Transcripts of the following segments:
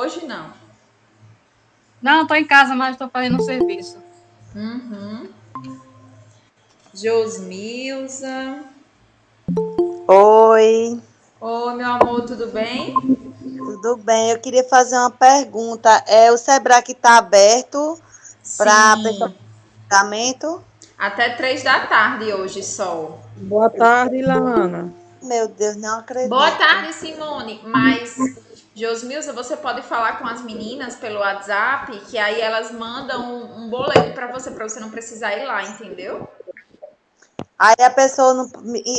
Hoje não. Não, estou em casa, mas estou fazendo um serviço. Josmilza. Oi, Oi, meu amor, tudo bem? tudo bem? Eu queria fazer uma pergunta. O Sebrae está aberto para pessoal Sim. com pagamento? Até 3 da tarde hoje, Sol. Boa tarde, Ilana. Meu Deus, não Boa acredito. tarde, Simone. Mas, Josmilza, você pode falar com as meninas pelo WhatsApp, que aí elas mandam um boleto para você não precisar ir lá, entendeu? Aí a pessoa não,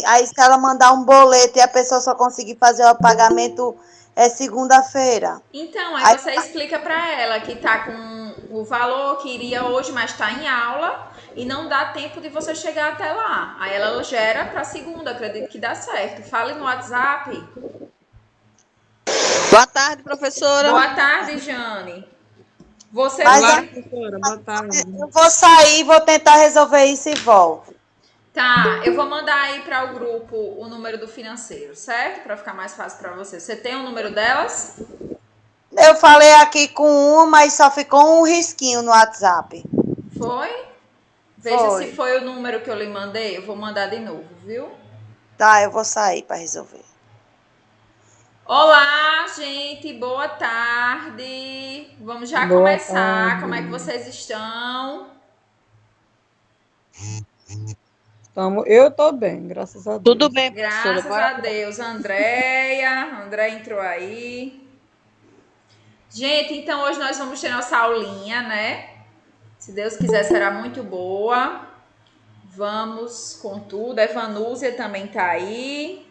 aí se ela mandar um boleto e a pessoa só conseguir fazer o pagamento segunda-feira. Então, aí Aí, você explica para ela que tá com o valor que iria hoje, mas está em aula e não dá tempo de você chegar até lá. Aí ela gera para segunda, acredito que dá certo. Fale no WhatsApp. Boa tarde, professora. Boa tarde, Jane. Você mas Olá, aí professora. Boa tarde. eu vou sair, vou tentar resolver isso e volto. tá, eu vou mandar aí para o grupo o número do financeiro, certo? Para ficar mais fácil para você. Você tem o número delas? Eu falei aqui com uma, mas só ficou um risquinho no WhatsApp. Foi? Veja Foi. se foi o número que eu lhe mandei. Eu vou mandar de novo, viu? Tá, eu vou sair para resolver. Olá, gente, boa tarde. Vamos já Boa começar. Como é que tarde. vocês estão? Eu estou bem, graças a Tudo Deus. bem, professora? Graças a Deus, Andréia entrou aí. Gente, então hoje nós vamos ter nossa aulinha, né? Se Deus quiser, será muito boa. Vamos com tudo. A Evanúzia também tá aí.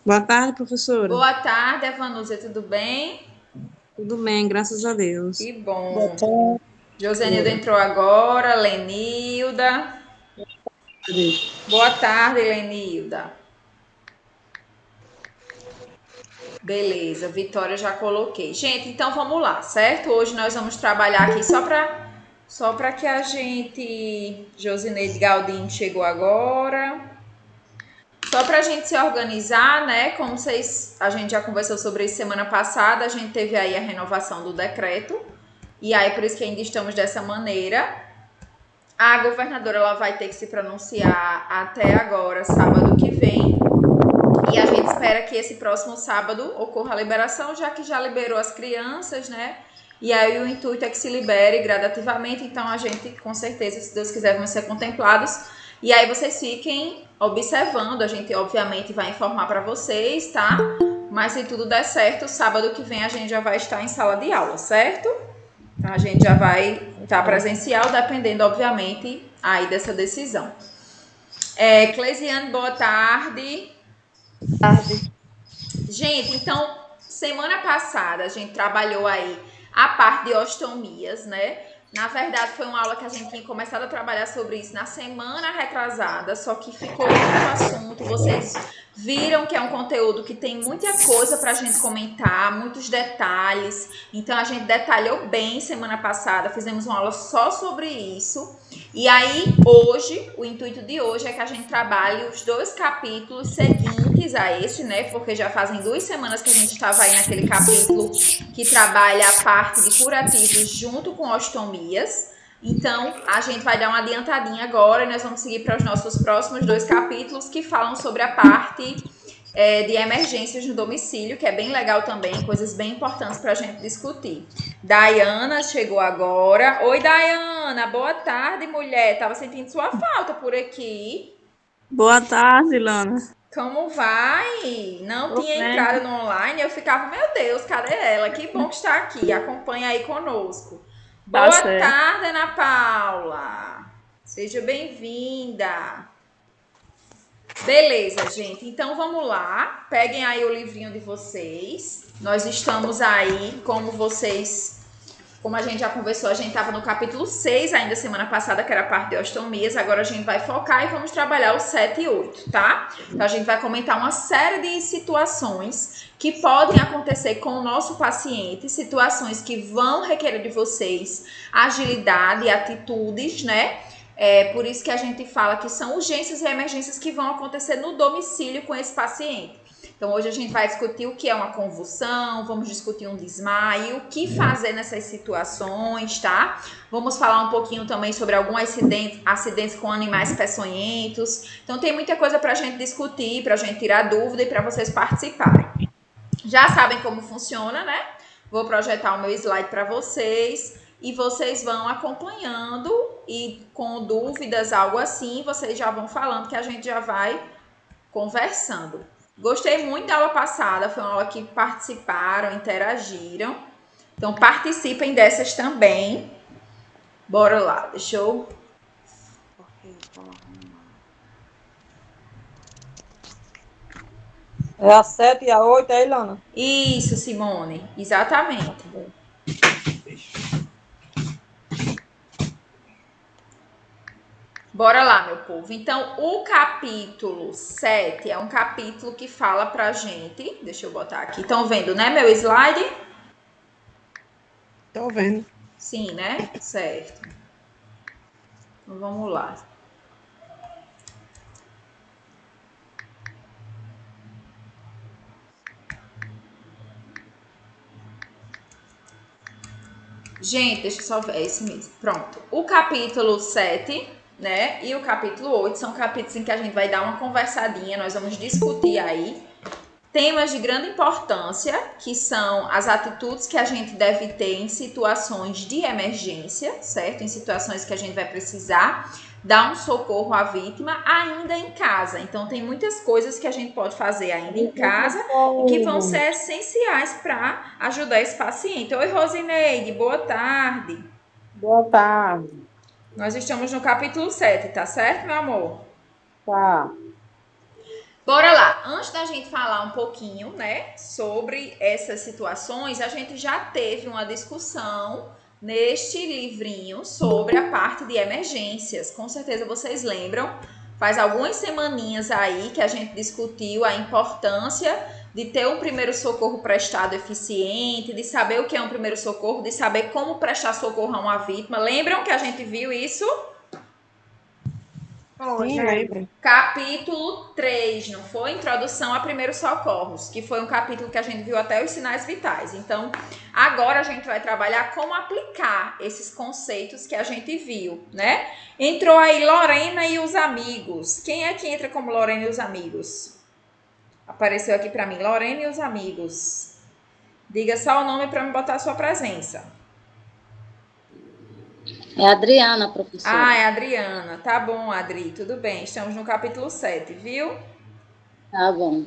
Boa tarde, professora. Boa tarde, Evanúzia, tudo bem? Tudo bem, graças a Deus. Que bom. Josenilda entrou agora, Lenilda. Boa tarde, Lenilda. Beleza, Vitória já coloquei. Gente, então vamos lá, certo? Hoje nós vamos trabalhar aqui só para que a gente... Josineide Galdino chegou agora. Só para a gente se organizar, né? Como a gente já conversou sobre isso semana passada, a gente teve aí a renovação do decreto. E aí, por isso que ainda estamos dessa maneira. A governadora ela vai ter que se pronunciar até agora, sábado que vem. E a gente espera que esse próximo sábado ocorra a liberação, já que já liberou as crianças, né? E aí o intuito é que se libere gradativamente. Então a gente, com certeza, se Deus quiser, vão ser contemplados. E aí vocês fiquem observando. A gente, obviamente, vai informar para vocês, tá? Mas se tudo der certo, sábado que vem a gente já vai estar em sala de aula, certo? Então a gente já vai estar presencial, dependendo, obviamente, aí dessa decisão. Cleisiane, boa tarde. Tarde. Gente, então, semana passada a gente trabalhou aí a parte de ostomias, né? Na verdade, foi uma aula que a gente tinha começado a trabalhar sobre isso na semana retrasada, só que ficou muito assunto. Vocês viram que é um conteúdo que tem muita coisa pra gente comentar, muitos detalhes. Então, a gente detalhou bem semana passada, fizemos uma aula só sobre isso. E aí, hoje, o intuito de hoje é que a gente trabalhe os 2 capítulos seguintes a esse, né? Porque já fazem 2 semanas que a gente estava aí naquele capítulo que trabalha a parte de curativos junto com ostomias. Então, a gente vai dar uma adiantadinha agora e nós vamos seguir para os nossos próximos 2 capítulos que falam sobre a parte de emergências no domicílio, que é bem legal também, coisas bem importantes para a gente discutir. Dayana chegou agora. Oi, Dayana, boa tarde, mulher. Tava sentindo sua falta por aqui. Boa tarde, Ilana. Como vai? Não Tô tinha bem. entrado no online, eu ficava, meu Deus, cadê ela? Que bom que está aqui, acompanha aí conosco. Tá Boa certo. tarde, Ana Paula. Seja bem-vinda. Beleza, gente. Então vamos lá. Peguem aí o livrinho de vocês. Nós estamos aí, como a gente já conversou, a gente estava no capítulo 6 ainda semana passada, que era a parte de ostomias. Agora a gente vai focar e vamos trabalhar o 7 e 8, tá? Então a gente vai comentar uma série de situações que podem acontecer com o nosso paciente, situações que vão requerer de vocês agilidade e atitudes, né? Por isso que a gente fala que são urgências e emergências que vão acontecer no domicílio com esse paciente. Então, hoje a gente vai discutir o que é uma convulsão, vamos discutir um desmaio, o que fazer nessas situações, tá? Vamos falar um pouquinho também sobre alguns acidentes com animais peçonhentos. Então, tem muita coisa para a gente discutir, para a gente tirar dúvida e para vocês participarem. Já sabem como funciona, né? Vou projetar o meu slide para vocês e vocês vão acompanhando e com dúvidas, algo assim, vocês já vão falando que a gente já vai conversando. Gostei muito da aula passada, foi uma aula que participaram, interagiram. Então, participem dessas também. Bora lá, deixa eu... É a 7 e a 8, é, Ilana? Isso, Simone, exatamente. Bora lá, meu povo. Então, o capítulo 7 é um capítulo que fala pra gente... Deixa eu botar aqui. Estão vendo, né, meu slide? Tô vendo. Sim, né? Certo. Então, vamos lá. Gente, deixa eu só ver. É esse mesmo. Pronto. O capítulo 7... né? E o capítulo 8 são capítulos em que a gente vai dar uma conversadinha, nós vamos discutir aí temas de grande importância, que são as atitudes que a gente deve ter em situações de emergência, certo? Em situações que a gente vai precisar dar um socorro à vítima ainda em casa. Então, tem muitas coisas que a gente pode fazer ainda em casa e que vão ser essenciais para ajudar esse paciente. Oi, Rosineide, boa tarde. Boa tarde. Nós estamos no capítulo 7, tá certo, meu amor? Tá. Bora lá. Antes da gente falar um pouquinho, né, sobre essas situações, a gente já teve uma discussão neste livrinho sobre a parte de emergências. Com certeza vocês lembram. Faz algumas semaninhas aí que a gente discutiu a importância de ter um primeiro socorro prestado eficiente, de saber o que é um primeiro socorro, de saber como prestar socorro a uma vítima. Lembram que a gente viu isso? Sim, lembro. Capítulo 3, não foi? Introdução a primeiros socorros, que foi um capítulo que a gente viu até os sinais vitais. Então, agora a gente vai trabalhar como aplicar esses conceitos que a gente viu, né? Entrou aí Lorena e os amigos. Quem é que entra como Lorena e os amigos? Apareceu aqui para mim, Lorena e os amigos. Diga só o nome para me botar a sua presença. É a Adriana, professora. Ah, é a Adriana. Tá bom, Adri, tudo bem. Estamos no capítulo 7, viu? Tá bom.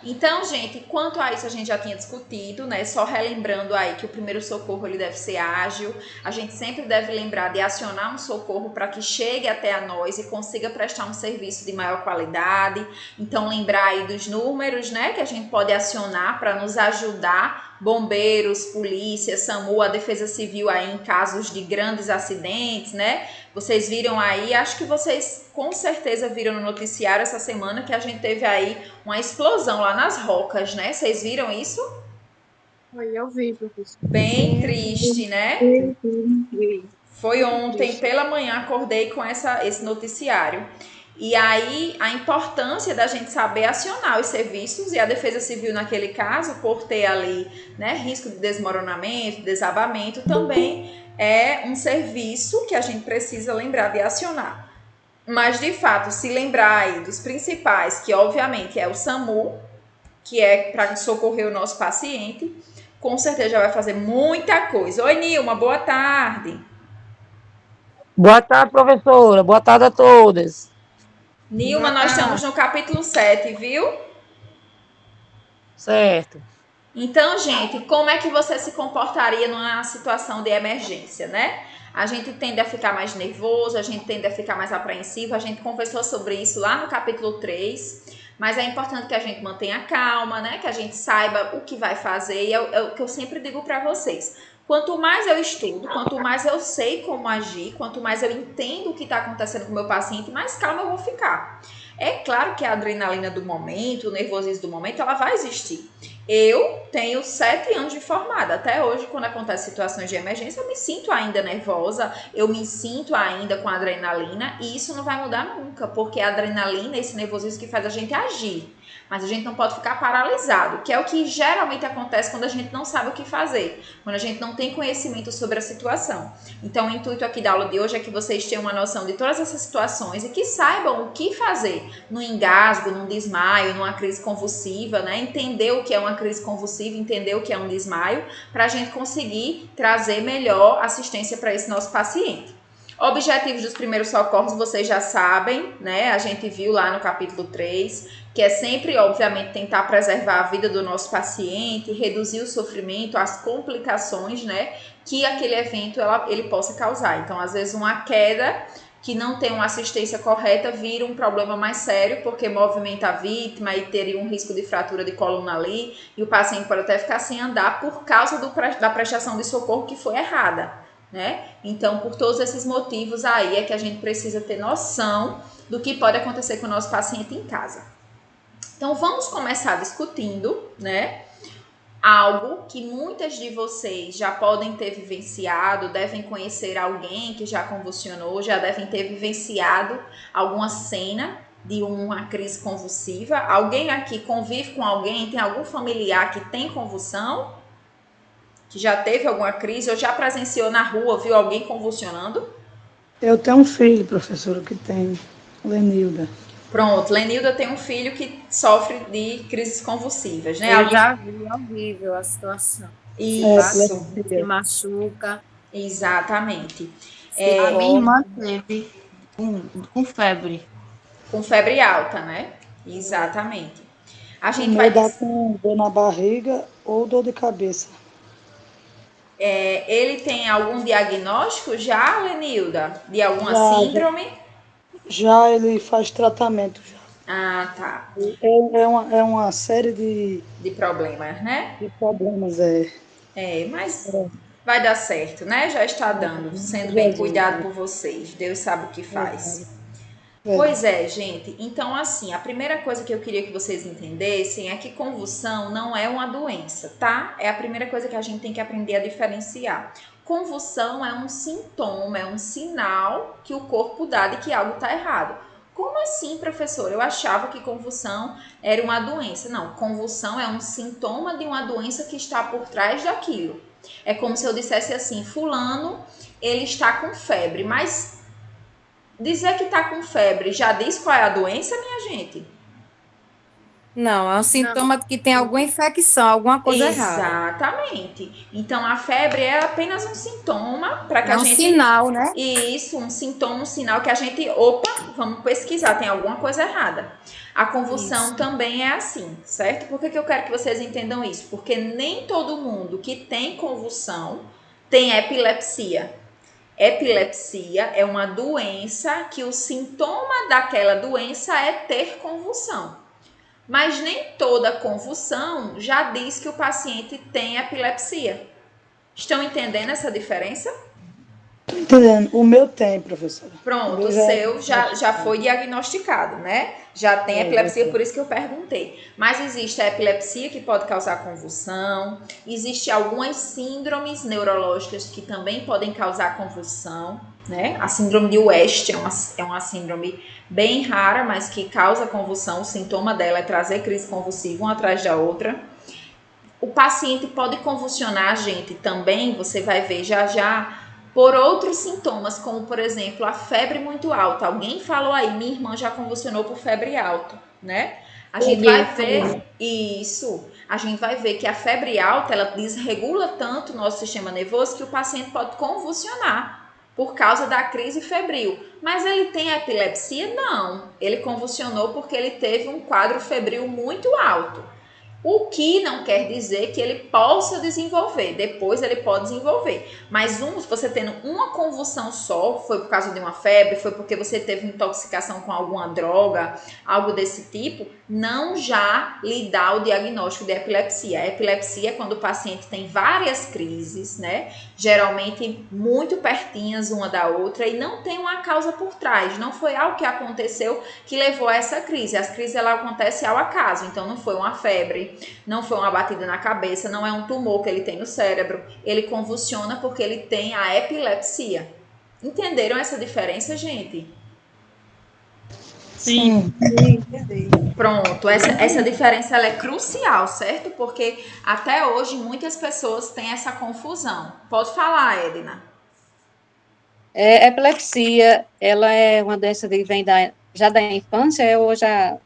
Então, gente, quanto a isso a gente já tinha discutido, né? Só relembrando aí que o primeiro socorro ele deve ser ágil. A gente sempre deve lembrar de acionar um socorro para que chegue até a nós e consiga prestar um serviço de maior qualidade. Então, lembrar aí dos números, né? Que a gente pode acionar para nos ajudar, bombeiros, polícia, SAMU, a Defesa Civil aí em casos de grandes acidentes, né? Vocês viram aí, acho que vocês com certeza viram no noticiário essa semana que a gente teve aí uma explosão lá nas Rocas, né? Vocês viram isso? Eu vi, professor. Bem triste, né? Vi. Foi ontem, pela manhã, acordei com esse noticiário. E aí, a importância da gente saber acionar os serviços, e a Defesa Civil, naquele caso, por ter ali, né, risco de desmoronamento, desabamento, também é um serviço que a gente precisa lembrar de acionar. Mas, de fato, se lembrar aí dos principais, que obviamente é o SAMU, que é para socorrer o nosso paciente, com certeza já vai fazer muita coisa. Oi, Nilma, boa tarde. Boa tarde, professora. Boa tarde a todas. Nilma, nós estamos no capítulo 7, viu? Certo. Então, gente, como é que você se comportaria numa situação de emergência, né? A gente tende a ficar mais nervoso, a gente tende a ficar mais apreensivo, a gente conversou sobre isso lá no capítulo 3, mas é importante que a gente mantenha calma, né? Que a gente saiba o que vai fazer, e é o que eu sempre digo para vocês. Quanto mais eu estudo, quanto mais eu sei como agir, quanto mais eu entendo o que está acontecendo com o meu paciente, mais calma eu vou ficar. É claro que a adrenalina do momento, o nervosismo do momento, ela vai existir. Eu tenho 7 anos de formada. Até hoje, quando acontecem situações de emergência, eu me sinto ainda nervosa, eu me sinto ainda com adrenalina, e isso não vai mudar nunca, porque a adrenalina, esse nervosismo que faz a gente agir. mas a gente não pode ficar paralisado, que é o que geralmente acontece quando a gente não sabe o que fazer, quando a gente não tem conhecimento sobre a situação. Então, o intuito aqui da aula de hoje é que vocês tenham uma noção de todas essas situações e que saibam o que fazer no engasgo, num desmaio, numa crise convulsiva, né? Entender o que é uma crise convulsiva, entender o que é um desmaio, para a gente conseguir trazer melhor assistência para esse nosso paciente. Objetivos dos primeiros socorros vocês já sabem, né? A gente viu lá no capítulo 3, que é sempre, obviamente, tentar preservar a vida do nosso paciente, reduzir o sofrimento, as complicações, né? Que aquele evento ele possa causar. Então, às vezes, uma queda que não tem uma assistência correta vira um problema mais sério, porque movimenta a vítima e teria um risco de fratura de coluna ali, e o paciente pode até ficar sem andar por causa da prestação de socorro que foi errada, né? Então, por todos esses motivos aí é que a gente precisa ter noção do que pode acontecer com o nosso paciente em casa. Então, vamos começar discutindo, né? Algo que muitas de vocês já podem ter vivenciado, devem conhecer alguém que já convulsionou, já devem ter vivenciado alguma cena de uma crise convulsiva. Alguém aqui convive com alguém, tem algum familiar que tem convulsão? Que já teve alguma crise ou já presenciou na rua, viu alguém convulsionando? Eu tenho um filho, professora, que tem, Lenilda. Pronto, Lenilda tem um filho que sofre de crises convulsivas, né? Eu já vi, é horrível a situação. Isso, Se machuca. exatamente. A minha irmã teve com febre. Com febre alta, né? Exatamente. A gente vai vai... dar com dor na barriga ou dor de cabeça. Ele tem algum diagnóstico já, Lenilda? De alguma síndrome? Já ele faz tratamento. Já. Ah, tá. É uma série de problemas, né? De problemas, mas vai dar certo, né? Já está dando, sendo bem cuidado por vocês. Deus sabe o que faz. Pois é, gente. Então, assim, a primeira coisa que eu queria que vocês entendessem é que convulsão não é uma doença, tá? É a primeira coisa que a gente tem que aprender a diferenciar. Convulsão é um sintoma, é um sinal que o corpo dá de que algo está errado. Como assim, professor? Eu achava que convulsão era uma doença. Não, convulsão é um sintoma de uma doença que está por trás daquilo. É como se eu dissesse assim, fulano, ele está com febre, mas dizer que está com febre já diz qual é a doença, minha gente? Não, é um sintoma de que tem alguma infecção, alguma coisa errada. Exatamente. Então, a febre é apenas um sintoma para que a gente... É um sinal, né? Isso, um sintoma, um sinal que a gente... Opa, vamos pesquisar, tem alguma coisa errada. A convulsão também é assim, certo? Por que eu quero que vocês entendam isso? Porque nem todo mundo que tem convulsão tem epilepsia. Epilepsia é uma doença que o sintoma daquela doença é ter convulsão. Mas nem toda convulsão já diz que o paciente tem epilepsia. Estão entendendo essa diferença? Entendendo. O meu tem, professora. Pronto, o seu já foi diagnosticado, né? Já tem epilepsia, por isso que eu perguntei. Mas existe a epilepsia que pode causar convulsão, existe algumas síndromes neurológicas que também podem causar convulsão, né? A síndrome de West é uma síndrome bem rara, mas que causa convulsão. O sintoma dela é trazer crise convulsiva uma atrás da outra. O paciente pode convulsionar, gente, também, você vai ver já por outros sintomas, como, por exemplo, a febre muito alta. Alguém falou aí, minha irmã já convulsionou por febre alta, né? A gente vai ver isso. A gente vai ver que a febre alta, ela desregula tanto o nosso sistema nervoso que o paciente pode convulsionar por causa da crise febril. Mas ele tem epilepsia? Não. Ele convulsionou porque ele teve um quadro febril muito alto. O que não quer dizer que ele possa desenvolver, depois ele pode desenvolver. Mas você tendo uma convulsão só, foi por causa de uma febre, foi porque você teve intoxicação com alguma droga, algo desse tipo, não já lhe dá o diagnóstico de epilepsia. A epilepsia é quando o paciente tem várias crises, né? Geralmente muito pertinhas uma da outra e não tem uma causa por trás. Não foi algo que aconteceu que levou a essa crise. As crises ela acontecem ao acaso, então não foi uma febre, não foi uma batida na cabeça, não é um tumor que ele tem no cérebro. Ele convulsiona porque ele tem a epilepsia. Entenderam essa diferença, gente? Sim. Pronto, essa diferença ela é crucial, certo? Porque até hoje muitas pessoas têm essa confusão. Pode falar, Edna. Epilepsia, ela é uma doença que vem já da infância ou já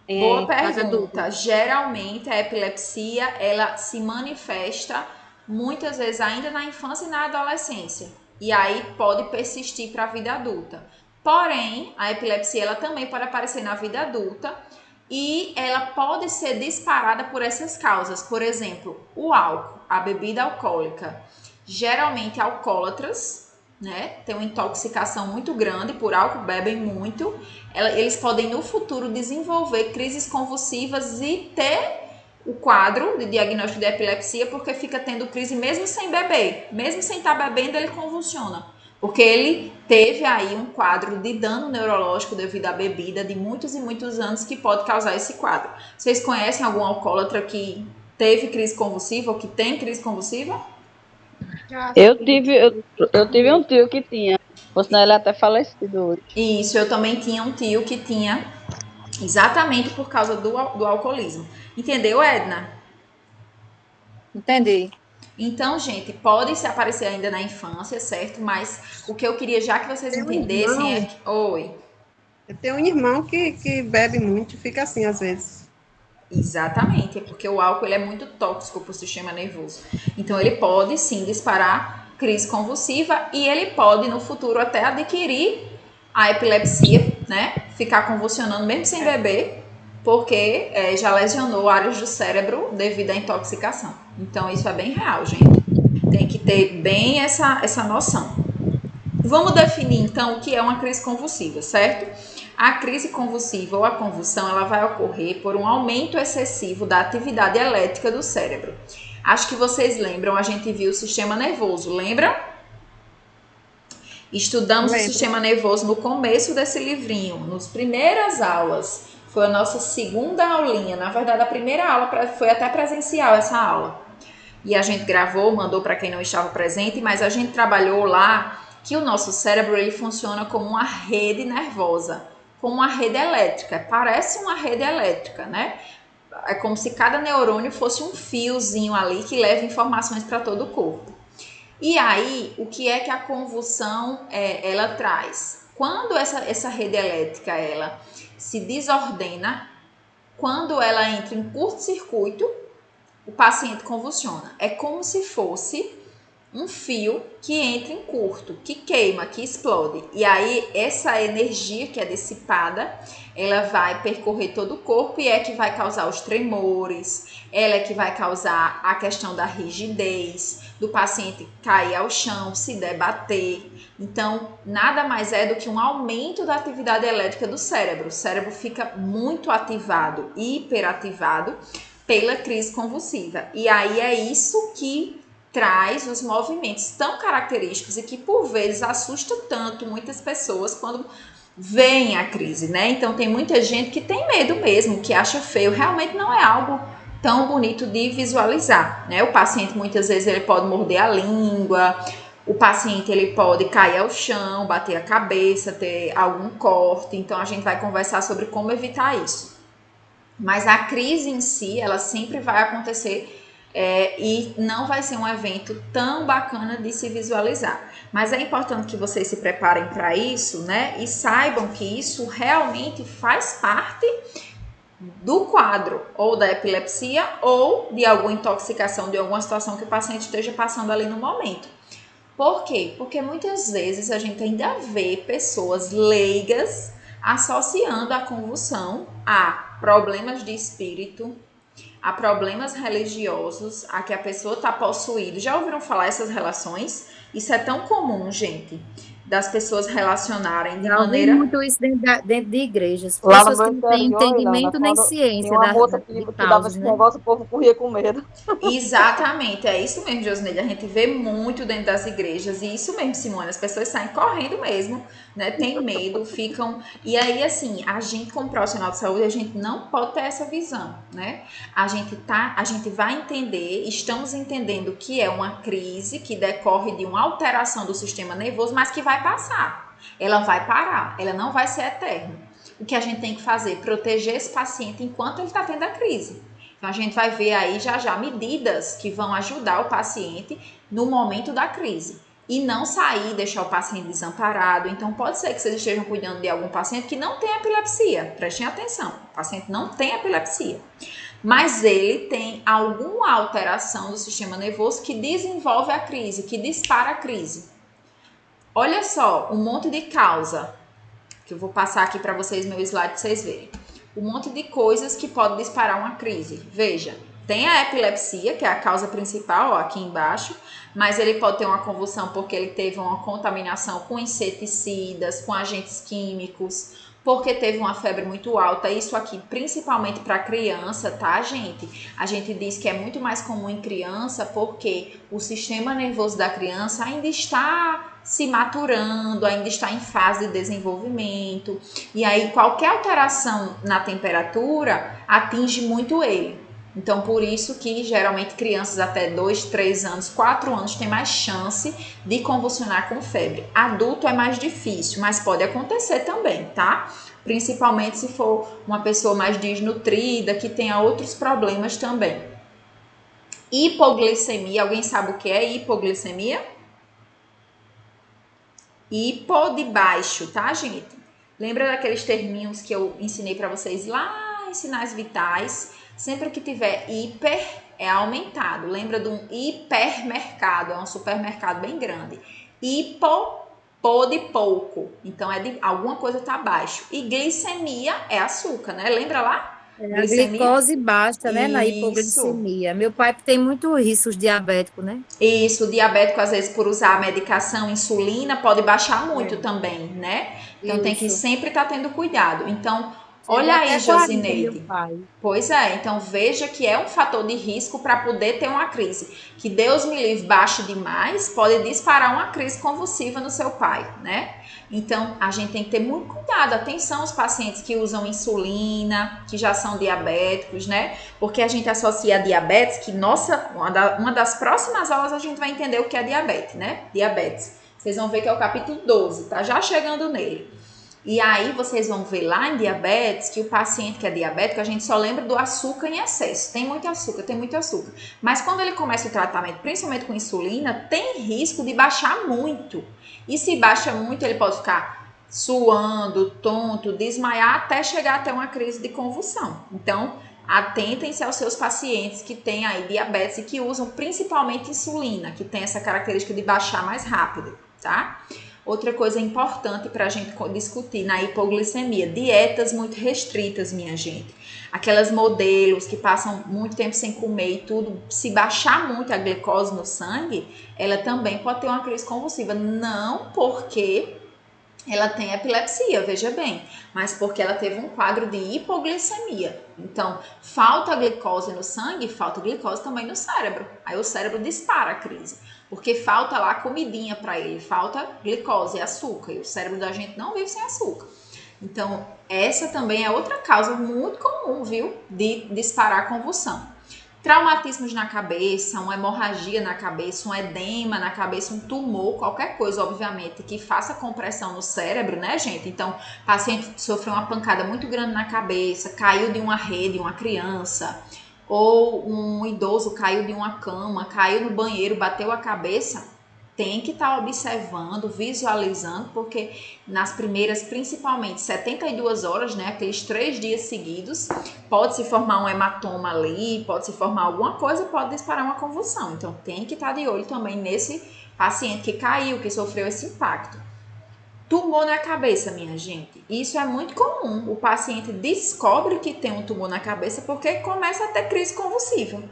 Boa em fase adulta? pergunta. Geralmente a epilepsia ela se manifesta muitas vezes ainda na infância e na adolescência. E aí pode persistir para a vida adulta. Porém, a epilepsia ela também pode aparecer na vida adulta e ela pode ser disparada por essas causas. Por exemplo, o álcool, a bebida alcoólica. Geralmente alcoólatras, né, tem uma intoxicação muito grande por álcool, bebem muito, eles podem no futuro desenvolver crises convulsivas e ter o quadro de diagnóstico de epilepsia, porque fica tendo crise mesmo sem beber, mesmo sem estar bebendo ele convulsiona, porque ele teve aí um quadro de dano neurológico devido à bebida de muitos e muitos anos que pode causar esse quadro. Vocês conhecem algum alcoólatra que teve crise convulsiva ou que tem crise convulsiva? Eu tive um tio que tinha. Por sinal, ele é até falecido hoje. Isso, eu também tinha um tio que tinha exatamente por causa do alcoolismo. Entendeu, Edna? Entendi. Então, gente, pode se aparecer ainda na infância, certo? Mas o que eu queria já que vocês entendessem é que... Oi. Eu tenho um irmão que bebe muito e fica assim às vezes. Exatamente, é porque o álcool ele é muito tóxico para o sistema nervoso. Então, ele pode sim disparar crise convulsiva e ele pode no futuro até adquirir a epilepsia, né? Ficar convulsionando mesmo sem beber, porque já lesionou áreas do cérebro devido à intoxicação. Então, isso é bem real, gente. Tem que ter bem essa noção. Vamos definir, então, o que é uma crise convulsiva, certo? A crise convulsiva ou a convulsão, ela vai ocorrer por um aumento excessivo da atividade elétrica do cérebro. Acho que vocês lembram, a gente viu o sistema nervoso, lembram? Estudamos o sistema nervoso no começo desse livrinho, nas primeiras aulas. Foi a nossa segunda aulinha. Na verdade, a primeira aula foi até presencial essa aula. E a gente gravou, mandou para quem não estava presente, mas a gente trabalhou lá que o nosso cérebro ele funciona como uma rede nervosa, como uma rede elétrica. Parece uma rede elétrica, né? É como se cada neurônio fosse um fiozinho ali que leva informações para todo o corpo. E aí, o que é que a convulsão ela traz? Quando essa rede elétrica ela se desordena, quando ela entra em curto-circuito, o paciente convulsiona. É como se fosse um fio que entra em curto, que queima, que explode. E aí, essa energia que é dissipada, ela vai percorrer todo o corpo e é que vai causar os tremores, ela é que vai causar a questão da rigidez, do paciente cair ao chão, se debater. Então, nada mais é do que um aumento da atividade elétrica do cérebro. O cérebro fica muito ativado, hiperativado pela crise convulsiva. E aí é isso que traz os movimentos tão característicos e que por vezes assusta tanto muitas pessoas quando vem a crise, né? Então tem muita gente que tem medo mesmo, que acha feio, realmente não é algo tão bonito de visualizar, né? O paciente muitas vezes ele pode morder a língua, o paciente ele pode cair ao chão, bater a cabeça, ter algum corte, então a gente vai conversar sobre como evitar isso. Mas a crise em si, ela sempre vai acontecer e não vai ser um evento tão bacana de se visualizar. Mas é importante que vocês se preparem para isso, né? E saibam que isso realmente faz parte do quadro, ou da epilepsia, ou de alguma intoxicação, de alguma situação que o paciente esteja passando ali no momento. Por quê? Porque muitas vezes a gente ainda vê pessoas leigas associando a convulsão a problemas de espírito, a problemas religiosos, a que a pessoa está possuída. Já ouviram falar essas relações? Isso é tão comum, gente, das pessoas relacionarem de maneira... Eu muito isso dentro de igrejas. Lá no Pessoas meu que não têm interior, entendimento Ilana, nem quando ciência tinha uma moça de que dava causas, esse né? negócio, o povo corria com medo. Exatamente, é isso mesmo, Josineide. A gente vê muito dentro das igrejas, e isso mesmo, Simone, as pessoas saem correndo mesmo, né? Tem medo, ficam. E aí, assim, a gente, como profissional de saúde, a gente não pode ter essa visão, né? A gente vai entender, estamos entendendo que é uma crise que decorre de uma alteração do sistema nervoso, mas que vai passar. Ela vai parar, ela não vai ser eterna. o que a gente tem que fazer? Proteger esse paciente enquanto ele está tendo a crise. Então, a gente vai ver aí já medidas que vão ajudar o paciente no momento da crise. E não sair, deixar o paciente desamparado. Então, pode ser que vocês estejam cuidando de algum paciente que não tem epilepsia. Prestem atenção, o paciente não tem epilepsia. Mas ele tem alguma alteração do sistema nervoso que desenvolve a crise, que dispara a crise. Olha só, um monte de causa, que eu vou passar aqui para vocês, meu slide, para vocês verem. Um monte de coisas que podem disparar uma crise. Veja, tem a epilepsia, que é a causa principal, ó, aqui embaixo, mas ele pode ter uma convulsão porque ele teve uma contaminação com inseticidas, com agentes químicos, porque teve uma febre muito alta. Isso aqui principalmente para criança, tá, gente? A gente diz que é muito mais comum em criança porque o sistema nervoso da criança ainda está se maturando, ainda está em fase de desenvolvimento. E aí qualquer alteração na temperatura atinge muito ele. Então, por isso que geralmente crianças até 2, 3 anos, 4 anos têm mais chance de convulsionar com febre. Adulto é mais difícil, mas pode acontecer também, tá? Principalmente se for uma pessoa mais desnutrida, que tenha outros problemas também. Hipoglicemia, alguém sabe o que é hipoglicemia? Hipo de baixo, tá, gente? Lembra daqueles terminhos que eu ensinei para vocês lá em Sinais Vitais? Sempre que tiver hiper, é aumentado. Lembra de um hipermercado, é um supermercado bem grande. Hipo de pouco, então é de alguma coisa tá baixo. E glicemia é açúcar, né? Lembra lá? A glicose baixa, né, na hipoglicemia. Meu pai tem muito riscos diabéticos, né? Isso, o diabético, às vezes, por usar a medicação, insulina, pode baixar muito também, né? Então, tem que sempre estar tendo cuidado. Então, olha aí, Josineide. Pois é, então veja que é um fator de risco para poder ter uma crise. Que Deus me livre, baixe demais, pode disparar uma crise convulsiva no seu pai, né? Então, a gente tem que ter muito cuidado, atenção aos pacientes que usam insulina, que já são diabéticos, né? Porque a gente associa a diabetes, que uma das próximas aulas a gente vai entender o que é diabetes, né? Diabetes. Vocês vão ver que é o capítulo 12, tá já chegando nele. E aí vocês vão ver lá em diabetes que o paciente que é diabético, a gente só lembra do açúcar em excesso. Tem muito açúcar. Mas quando ele começa o tratamento, principalmente com insulina, tem risco de baixar muito. E se baixa muito, ele pode ficar suando, tonto, desmaiar, até chegar até uma crise de convulsão. Então, atentem-se aos seus pacientes que têm aí diabetes e que usam principalmente insulina, que tem essa característica de baixar mais rápido, tá? Outra coisa importante para a gente discutir na hipoglicemia, dietas muito restritas, minha gente. Aquelas modelos que passam muito tempo sem comer e tudo, se baixar muito a glicose no sangue, ela também pode ter uma crise convulsiva. Não porque ela tem epilepsia, veja bem, mas porque ela teve um quadro de hipoglicemia. Então, falta glicose no sangue, falta glicose também no cérebro. Aí o cérebro dispara a crise. Porque falta lá comidinha para ele, falta glicose, açúcar, e o cérebro da gente não vive sem açúcar. Então, essa também é outra causa muito comum, viu, de disparar convulsão. Traumatismos na cabeça, uma hemorragia na cabeça, um edema na cabeça, um tumor, qualquer coisa, obviamente, que faça compressão no cérebro, né, gente? Então, o paciente sofreu uma pancada muito grande na cabeça, caiu de uma rede, uma criança, ou um idoso caiu de uma cama, caiu no banheiro, bateu a cabeça, tem que estar observando, visualizando, porque nas primeiras, principalmente 72 horas, né, aqueles 3 dias seguidos, pode se formar um hematoma ali, pode se formar alguma coisa, pode disparar uma convulsão. Então, tem que estar de olho também nesse paciente que caiu, que sofreu esse impacto. Tumor na cabeça, minha gente. Isso é muito comum. O paciente descobre que tem um tumor na cabeça porque começa a ter crise convulsiva.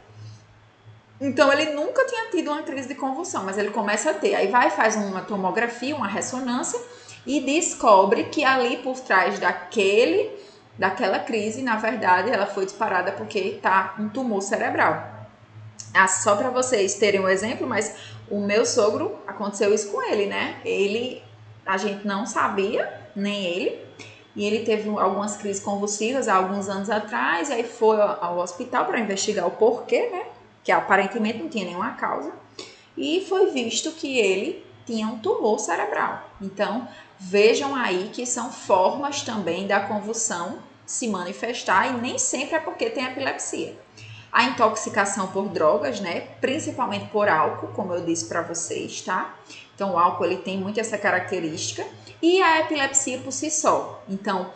Então, ele nunca tinha tido uma crise de convulsão, mas ele começa a ter. Aí faz uma tomografia, uma ressonância e descobre que ali por trás daquela crise, na verdade, ela foi disparada porque está um tumor cerebral. Só para vocês terem um exemplo, mas o meu sogro, aconteceu isso com ele, né? A gente não sabia, nem ele, e ele teve algumas crises convulsivas há alguns anos atrás, e aí foi ao hospital para investigar o porquê, né? Que aparentemente não tinha nenhuma causa, e foi visto que ele tinha um tumor cerebral. Então, Vejam aí que são formas também da convulsão se manifestar e nem sempre é porque tem epilepsia. A intoxicação por drogas, né, principalmente por álcool, como eu disse para vocês, tá? Então o álcool ele tem muito essa característica e a epilepsia por si só. Então,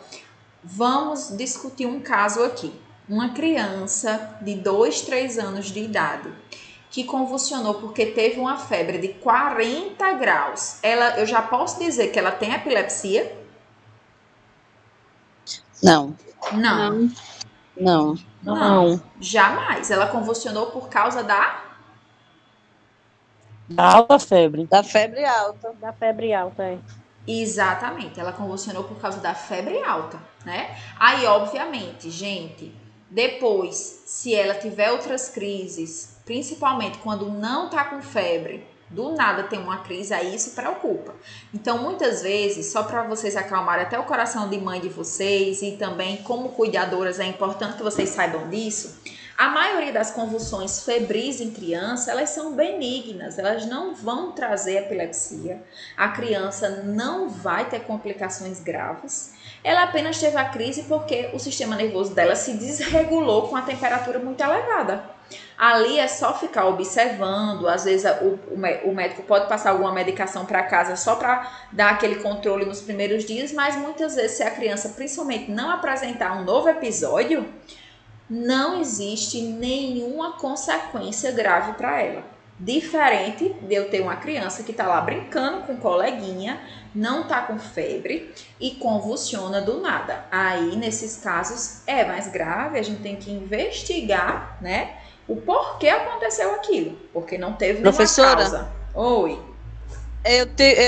vamos discutir um caso aqui. Uma criança de 2, 3 anos de idade que convulsionou porque teve uma febre de 40 graus. Eu já posso dizer que ela tem epilepsia? Não. Não. Não. Não. Jamais. Ela convulsionou por causa da alta febre. Da febre alta. Da febre alta, é. Exatamente. Ela convulsionou por causa da febre alta, né? Aí, obviamente, gente, depois, se ela tiver outras crises, principalmente quando não tá com febre, do nada tem uma crise, aí isso preocupa. Então, muitas vezes, só para vocês acalmarem até o coração de mãe de vocês e também como cuidadoras, é importante que vocês saibam disso, a maioria das convulsões febris em criança, elas são benignas, elas não vão trazer epilepsia, a criança não vai ter complicações graves, ela apenas teve a crise porque o sistema nervoso dela se desregulou com a temperatura muito elevada. Ali é só ficar observando, às vezes o médico pode passar alguma medicação para casa só para dar aquele controle nos primeiros dias, mas muitas vezes se a criança principalmente não apresentar um novo episódio, não existe nenhuma consequência grave para ela. Diferente de eu ter uma criança que está lá brincando com um coleguinha, não está com febre e convulsiona do nada. Aí, nesses casos, é mais grave, a gente tem que investigar, né, o porquê aconteceu aquilo, porque não teve nenhuma causa. Oi.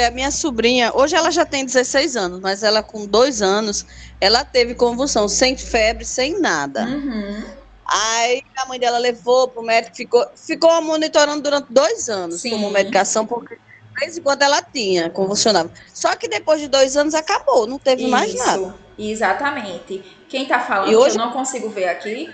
A minha sobrinha, hoje ela já tem 16 anos, mas ela com 2 anos, ela teve convulsão, sem febre, sem nada. Uhum. Aí a mãe dela levou pro médico, ficou monitorando durante 2 anos, Sim. como medicação, porque de vez em quando ela tinha, convulsionava. Só que depois de 2 anos acabou, não teve mais nada. Exatamente. Quem tá falando, E hoje- que eu não consigo ver aqui,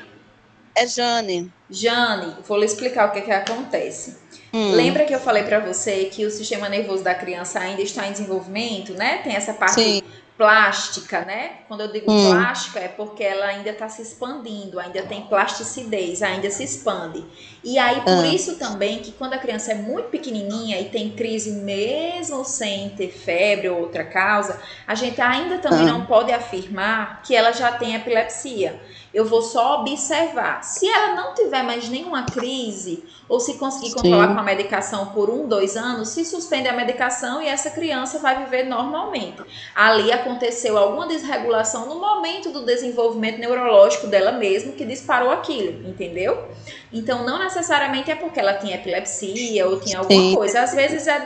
É Jane. Jane, vou lhe explicar o que acontece. Lembra que eu falei para você que o sistema nervoso da criança ainda está em desenvolvimento, né? Tem essa parte Sim. plástica, né? Quando eu digo plástica é porque ela ainda está se expandindo, ainda tem plasticidez, ainda se expande. E aí, por isso também que quando a criança é muito pequenininha e tem crise mesmo sem ter febre ou outra causa, a gente ainda também não pode afirmar que ela já tem epilepsia. Eu vou só observar. Se ela não tiver mais nenhuma crise, ou se conseguir controlar com a medicação por 1, 2 anos, se suspende a medicação e essa criança vai viver normalmente. Ali aconteceu alguma desregulação no momento do desenvolvimento neurológico dela mesmo que disparou aquilo, entendeu? Então, não necessariamente é porque ela tinha epilepsia ou tinha alguma coisa. Às vezes é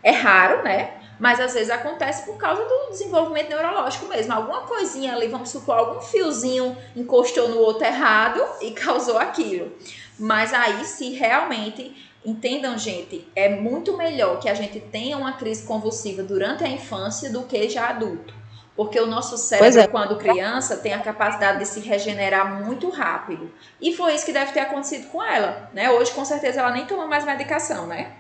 é raro, né? Mas às vezes acontece por causa do desenvolvimento neurológico mesmo. Alguma coisinha ali, vamos supor, algum fiozinho encostou no outro errado e causou aquilo. Mas aí, se realmente, entendam, gente, é muito melhor que a gente tenha uma crise convulsiva durante a infância do que já adulto. Porque o nosso cérebro, quando criança, tem a capacidade de se regenerar muito rápido. E foi isso que deve ter acontecido com ela, né? Hoje, com certeza, ela nem toma mais medicação, né?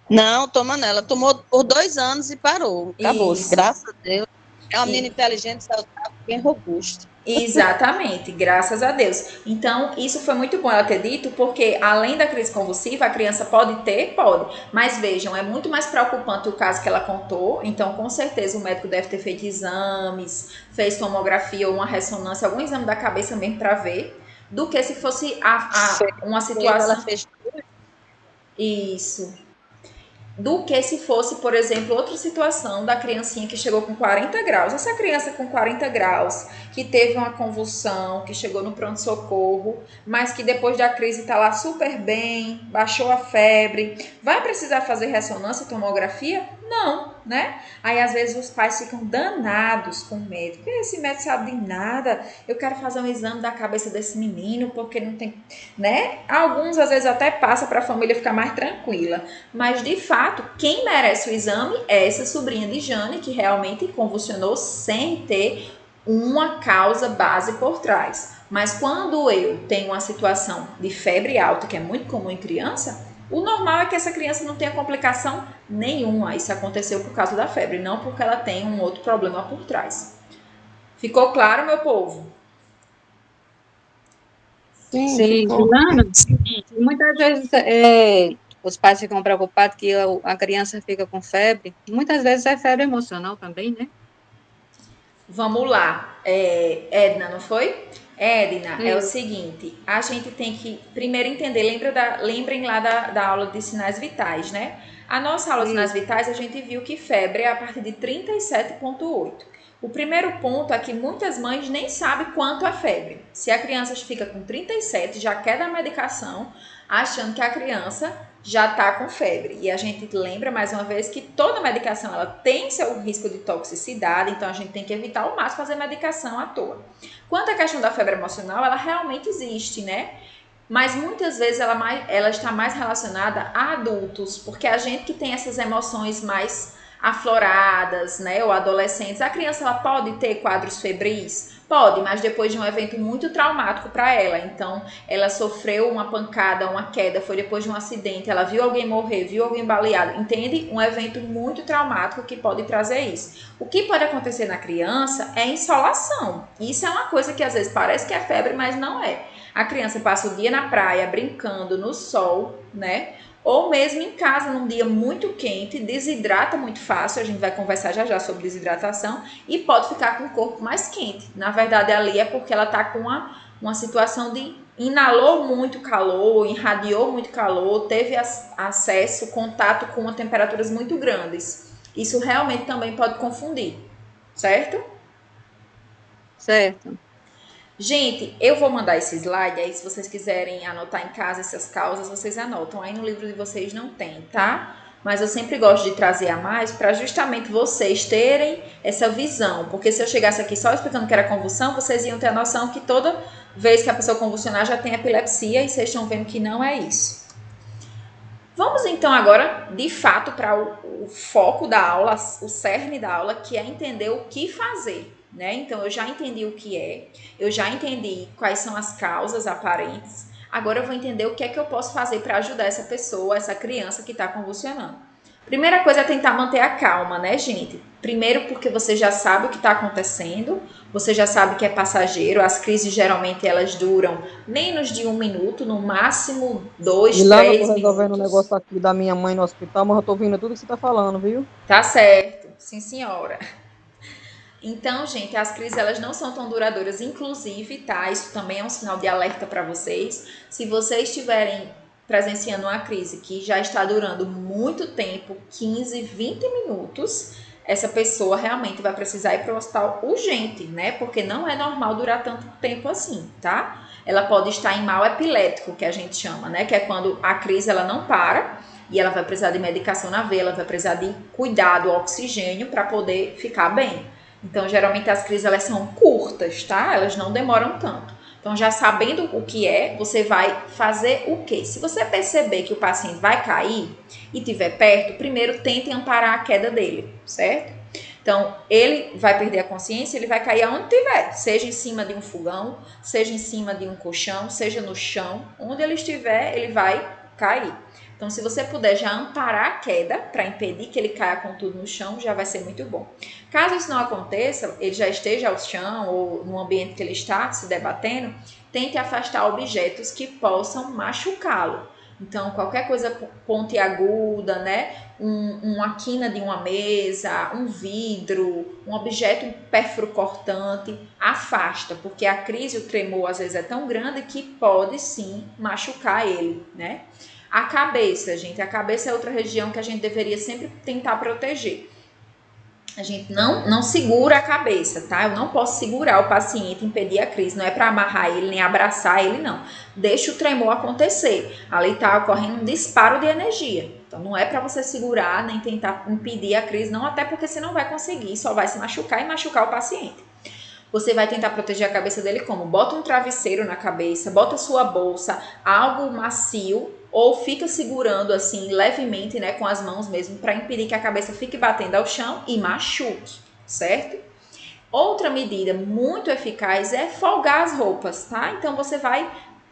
Não, toma nela. Tomou por 2 anos e parou. Acabou. Isso. Graças a Deus. É uma menina inteligente, saudável, bem robusta. Exatamente, graças a Deus. Então, isso foi muito bom ela ter dito, porque além da crise convulsiva, a criança pode ter? Pode. Mas vejam, é muito mais preocupante o caso que ela contou. Então, com certeza, o médico deve ter feito exames, fez tomografia ou uma ressonância, algum exame da cabeça mesmo para ver, do que se fosse uma situação... Ela fez tudo. Isso. Do que se fosse, por exemplo, outra situação da criancinha que chegou com 40 graus. Essa criança com 40 graus, que teve uma convulsão, que chegou no pronto-socorro, mas que depois da crise está lá super bem, baixou a febre, vai precisar fazer ressonância, tomografia? Não, né? Aí, às vezes, os pais ficam danados com o médico. Esse médico sabe de nada, eu quero fazer um exame da cabeça desse menino, porque não tem... né? Alguns, às vezes, até passa para a família ficar mais tranquila. Mas, de fato, quem merece o exame é essa sobrinha de Jane, que realmente convulsionou sem ter uma causa base por trás. Mas quando eu tenho uma situação de febre alta, que é muito comum em criança, O normal é que essa criança não tenha complicação nenhuma. Isso aconteceu por causa da febre, não porque ela tem um outro problema por trás. Ficou claro, meu povo? Sim, Juliana, muitas vezes os pais ficam preocupados que a criança fica com febre. Muitas vezes é febre emocional também, né? Vamos lá. Edna, não foi? Edna, é o seguinte, a gente tem que primeiro entender, lembrem lá da aula de sinais vitais, né? A nossa aula de sinais vitais, a gente viu que febre é a partir de 37,8. O primeiro ponto é que muitas mães nem sabem quanto é febre. Se a criança fica com 37, já quer dar medicação, achando que a criança já está com febre. E a gente lembra mais uma vez que toda medicação ela tem seu risco de toxicidade, então a gente tem que evitar ao máximo fazer medicação à toa. Quanto à questão da febre emocional, ela realmente existe, né? Mas muitas vezes ela está mais relacionada a adultos, porque a gente que tem essas emoções mais afloradas, né, ou adolescentes, a criança ela pode ter quadros febris? Pode, mas depois de um evento muito traumático para ela. Então, ela sofreu uma pancada, uma queda, foi depois de um acidente, ela viu alguém morrer, viu alguém baleado, entende? Um evento muito traumático que pode trazer isso. O que pode acontecer na criança é insolação. Isso é uma coisa que às vezes parece que é febre, mas não é. A criança passa o dia na praia, brincando no sol, né? Ou mesmo em casa, num dia muito quente, desidrata muito fácil, a gente vai conversar já sobre desidratação, e pode ficar com o corpo mais quente. Na verdade, ali é porque ela está com uma situação de inalou muito calor, irradiou muito calor, teve acesso, contato com temperaturas muito grandes. Isso realmente também pode confundir, certo? Certo. Gente, eu vou mandar esse slide, aí se vocês quiserem anotar em casa essas causas, vocês anotam. Aí no livro de vocês não tem, tá? Mas eu sempre gosto de trazer a mais para justamente vocês terem essa visão. Porque se eu chegasse aqui só explicando que era convulsão, vocês iam ter a noção que toda vez que a pessoa convulsionar já tem epilepsia e vocês estão vendo que não é isso. Vamos então agora, de fato, para o foco da aula, o cerne da aula, que é entender o que fazer. Né? Então, eu já entendi o que é, eu já entendi quais são as causas aparentes, agora eu vou entender o que é que eu posso fazer para ajudar essa pessoa, essa criança que está convulsionando. Primeira coisa é tentar manter a calma, né, gente? Primeiro porque você já sabe o que está acontecendo, você já sabe que é passageiro, as crises geralmente elas duram menos de 1 minuto, no máximo 2, 3 minutos. Eu tô resolvendo um negócio aqui da minha mãe no hospital, mas eu tô ouvindo tudo que você tá falando, viu? Tá certo, sim senhora. Então, gente, as crises elas não são tão duradouras, inclusive, tá? Isso também é um sinal de alerta para vocês. Se vocês estiverem presenciando uma crise que já está durando muito tempo, 15, 20 minutos, essa pessoa realmente vai precisar ir para o hospital urgente, né? Porque não é normal durar tanto tempo assim, tá? Ela pode estar em mal epilético, que a gente chama, né? Que é quando a crise ela não para e ela vai precisar de medicação na veia, ela vai precisar de cuidado, oxigênio para poder ficar bem. Então, geralmente as crises elas são curtas, tá? Elas não demoram tanto. Então, já sabendo o que é, você vai fazer o quê? Se você perceber que o paciente vai cair e estiver perto, primeiro tente amparar a queda dele, certo? Então, ele vai perder a consciência, ele vai cair aonde tiver, seja em cima de um fogão, seja em cima de um colchão, seja no chão, onde ele estiver, ele vai cair. Então, se você puder já amparar a queda para impedir que ele caia com tudo no chão, já vai ser muito bom. Caso isso não aconteça, ele já esteja ao chão ou no ambiente que ele está se debatendo, tente afastar objetos que possam machucá-lo. Então, qualquer coisa pontiaguda, né? Uma quina de uma mesa, um vidro, um objeto pérfuro cortante, afasta, porque a crise, o tremor, às vezes é tão grande que pode sim machucar ele, né? A cabeça, gente, a cabeça é outra região que a gente deveria sempre tentar proteger. A gente não segura a cabeça, tá? Eu não posso segurar o paciente, impedir a crise. Não é para amarrar ele, nem abraçar ele, não. Deixa o tremor acontecer. Ali está ocorrendo um disparo de energia. Então, não é para você segurar, nem tentar impedir a crise, não. Até porque você não vai conseguir, só vai se machucar e machucar o paciente. Você vai tentar proteger a cabeça dele como? Bota um travesseiro na cabeça, bota sua bolsa, algo macio, ou fica segurando assim levemente, né, com as mãos mesmo, para impedir que a cabeça fique batendo ao chão e machuque, certo? Outra medida muito eficaz é folgar as roupas, tá? Então você vai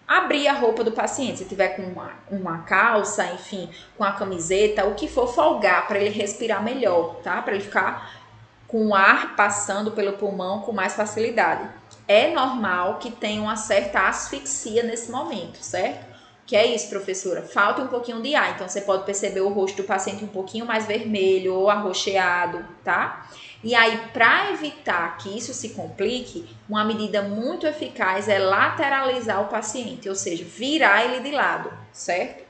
abrir a roupa do paciente, se tiver com uma calça, enfim, com a camiseta, o que for, folgar para ele respirar melhor, tá? Para ele ficar com o ar passando pelo pulmão com mais facilidade. É normal que tenha uma certa asfixia nesse momento, certo? Que é isso, professora? Falta um pouquinho de ar, então você pode perceber o rosto do paciente um pouquinho mais vermelho ou arroxeado, tá? E aí, para evitar que isso se complique, uma medida muito eficaz é lateralizar o paciente, ou seja, virar ele de lado, certo?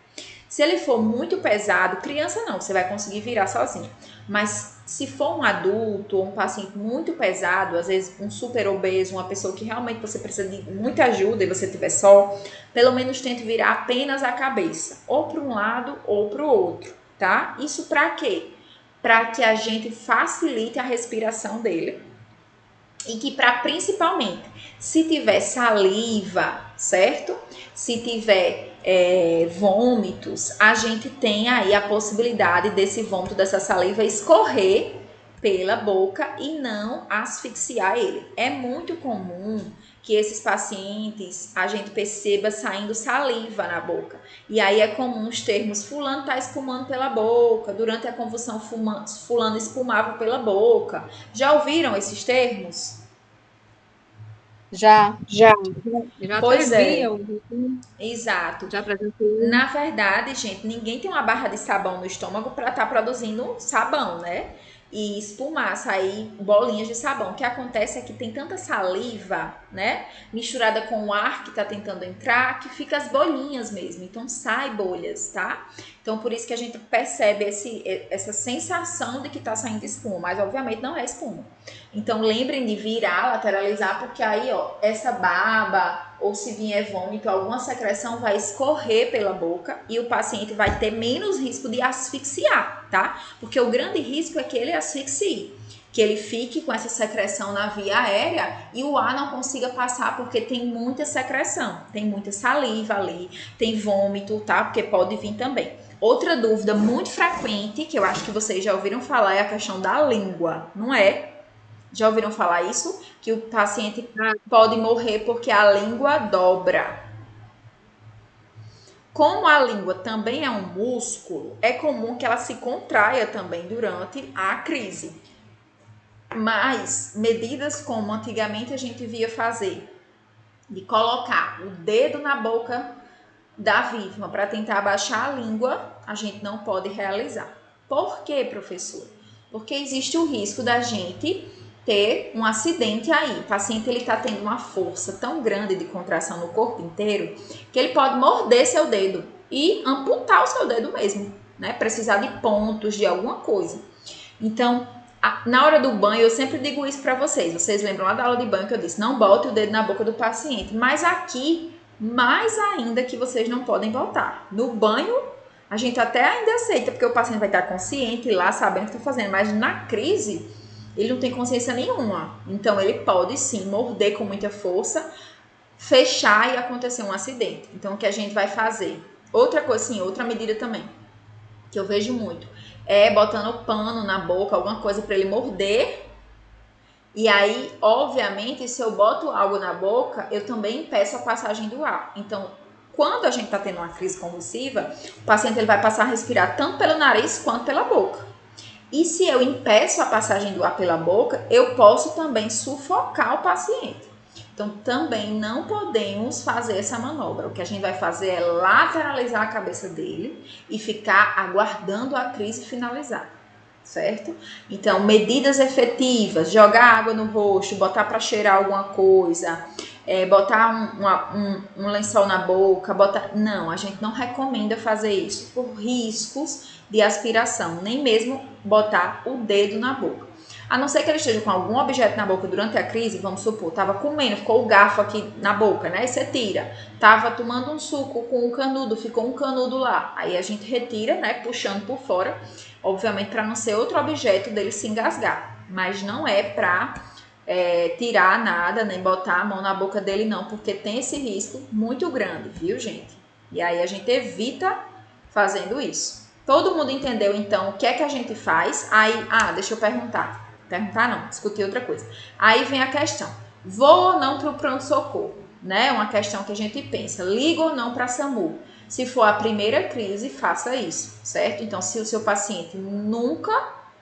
Se ele for muito pesado, criança não, você vai conseguir virar sozinho. Mas se for um adulto ou um paciente muito pesado, às vezes um super obeso, uma pessoa que realmente você precisa de muita ajuda e você estiver só, pelo menos tente virar apenas a cabeça, ou para um lado ou para o outro, tá? Isso para quê? Para que a gente facilite a respiração dele e que para principalmente, se tiver saliva, certo? Se tiver vômitos, a gente tem aí a possibilidade desse vômito, dessa saliva escorrer pela boca e não asfixiar ele. É muito comum que esses pacientes, a gente perceba saindo saliva na boca. E aí é comum os termos, fulano está espumando pela boca, durante a convulsão fulano espumava pela boca. Já ouviram esses termos? Já. Pois até é. vi, Exato. já apresentei. Na verdade, gente, ninguém tem uma barra de sabão no estômago para estar produzindo sabão, né? E espumar, sair bolinhas de sabão. O que acontece é que tem tanta saliva, né? Misturada com o ar que tá tentando entrar, que fica as bolinhas mesmo. Então, sai bolhas, tá? Então, por isso que a gente percebe essa sensação de que tá saindo espuma. Mas, obviamente, não é espuma. Então, lembrem de virar, lateralizar, porque aí, ó, essa baba, ou se vier vômito, alguma secreção vai escorrer pela boca e o paciente vai ter menos risco de asfixiar, tá? Porque o grande risco é que ele asfixie, que ele fique com essa secreção na via aérea e o ar não consiga passar porque tem muita secreção, tem muita saliva ali, tem vômito, tá? Porque pode vir também. Outra dúvida muito frequente, que eu acho que vocês já ouviram falar, é a questão da língua, não é? Já ouviram falar isso? Que o paciente pode morrer porque a língua dobra. Como a língua também é um músculo, é comum que ela se contraia também durante a crise. Mas medidas como antigamente a gente via fazer, de colocar o dedo na boca da vítima para tentar abaixar a língua, a gente não pode realizar. Por quê, professor? Porque existe o risco da gente ter um acidente aí. O paciente está tendo uma força tão grande de contração no corpo inteiro que ele pode morder seu dedo e amputar o seu dedo mesmo, né? Precisar de pontos, de alguma coisa. Então, na hora do banho, eu sempre digo isso para vocês. Vocês lembram lá da aula de banho que eu disse, não bote o dedo na boca do paciente. Mas aqui, mais ainda que vocês não podem botar. No banho, a gente até ainda aceita, porque o paciente vai estar consciente lá, sabendo o que está fazendo. Mas na crise, ele não tem consciência nenhuma. Então, ele pode sim morder com muita força, fechar e acontecer um acidente. Então, o que a gente vai fazer? Outra coisa, sim, outra medida também, que eu vejo muito, é botando pano na boca, alguma coisa para ele morder. E aí, obviamente, se eu boto algo na boca, eu também impeço a passagem do ar. Então, quando a gente está tendo uma crise convulsiva, o paciente ele vai passar a respirar tanto pelo nariz quanto pela boca. E se eu impeço a passagem do ar pela boca, eu posso também sufocar o paciente. Então, também não podemos fazer essa manobra. O que a gente vai fazer é lateralizar a cabeça dele e ficar aguardando a crise finalizar, certo? Então, medidas efetivas, jogar água no rosto, botar para cheirar alguma coisa, botar um lençol na boca, Não, a gente não recomenda fazer isso por riscos de aspiração, nem mesmo botar o dedo na boca. A não ser que ele esteja com algum objeto na boca durante a crise, vamos supor, estava comendo, ficou o garfo aqui na boca, né? E você tira. Estava tomando um suco com um canudo, ficou um canudo lá. Aí a gente retira, né? Puxando por fora, obviamente para não ser outro objeto dele se engasgar. Mas não é para tirar nada, nem botar a mão na boca dele não, porque tem esse risco muito grande, viu, gente? E aí a gente evita fazendo isso. Todo mundo entendeu, então, o que é que a gente faz? Aí, deixa eu discutir outra coisa. Aí vem a questão, vou ou não para o pronto-socorro? né? Uma questão que a gente pensa, liga ou não para SAMU? Se for a primeira crise, faça isso, certo? Então, se o seu paciente nunca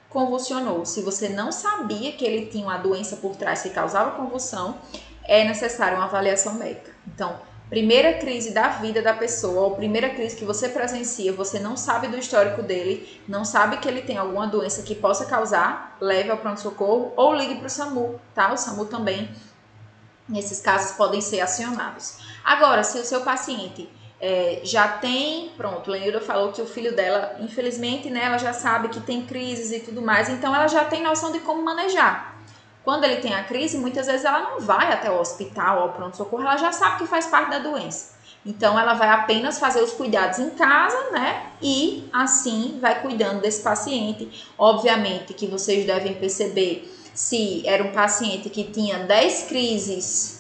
convulsionou, se você não sabia que ele tinha uma doença por trás que causava convulsão, é necessário uma avaliação médica. Então, primeira crise da vida da pessoa, ou primeira crise que você presencia, você não sabe do histórico dele, não sabe que ele tem alguma doença que possa causar, leve ao pronto-socorro ou ligue para o SAMU, tá? O SAMU também, nesses casos, podem ser acionados. Agora, se o seu paciente já tem, pronto, Lenilda falou que o filho dela, infelizmente, né, ela já sabe que tem crises e tudo mais, então ela já tem noção de como manejar. Quando ele tem a crise, muitas vezes ela não vai até o hospital ou ao pronto-socorro, ela já sabe que faz parte da doença. Então, ela vai apenas fazer os cuidados em casa, né, e assim vai cuidando desse paciente. Obviamente que vocês devem perceber se era um paciente que tinha 10 crises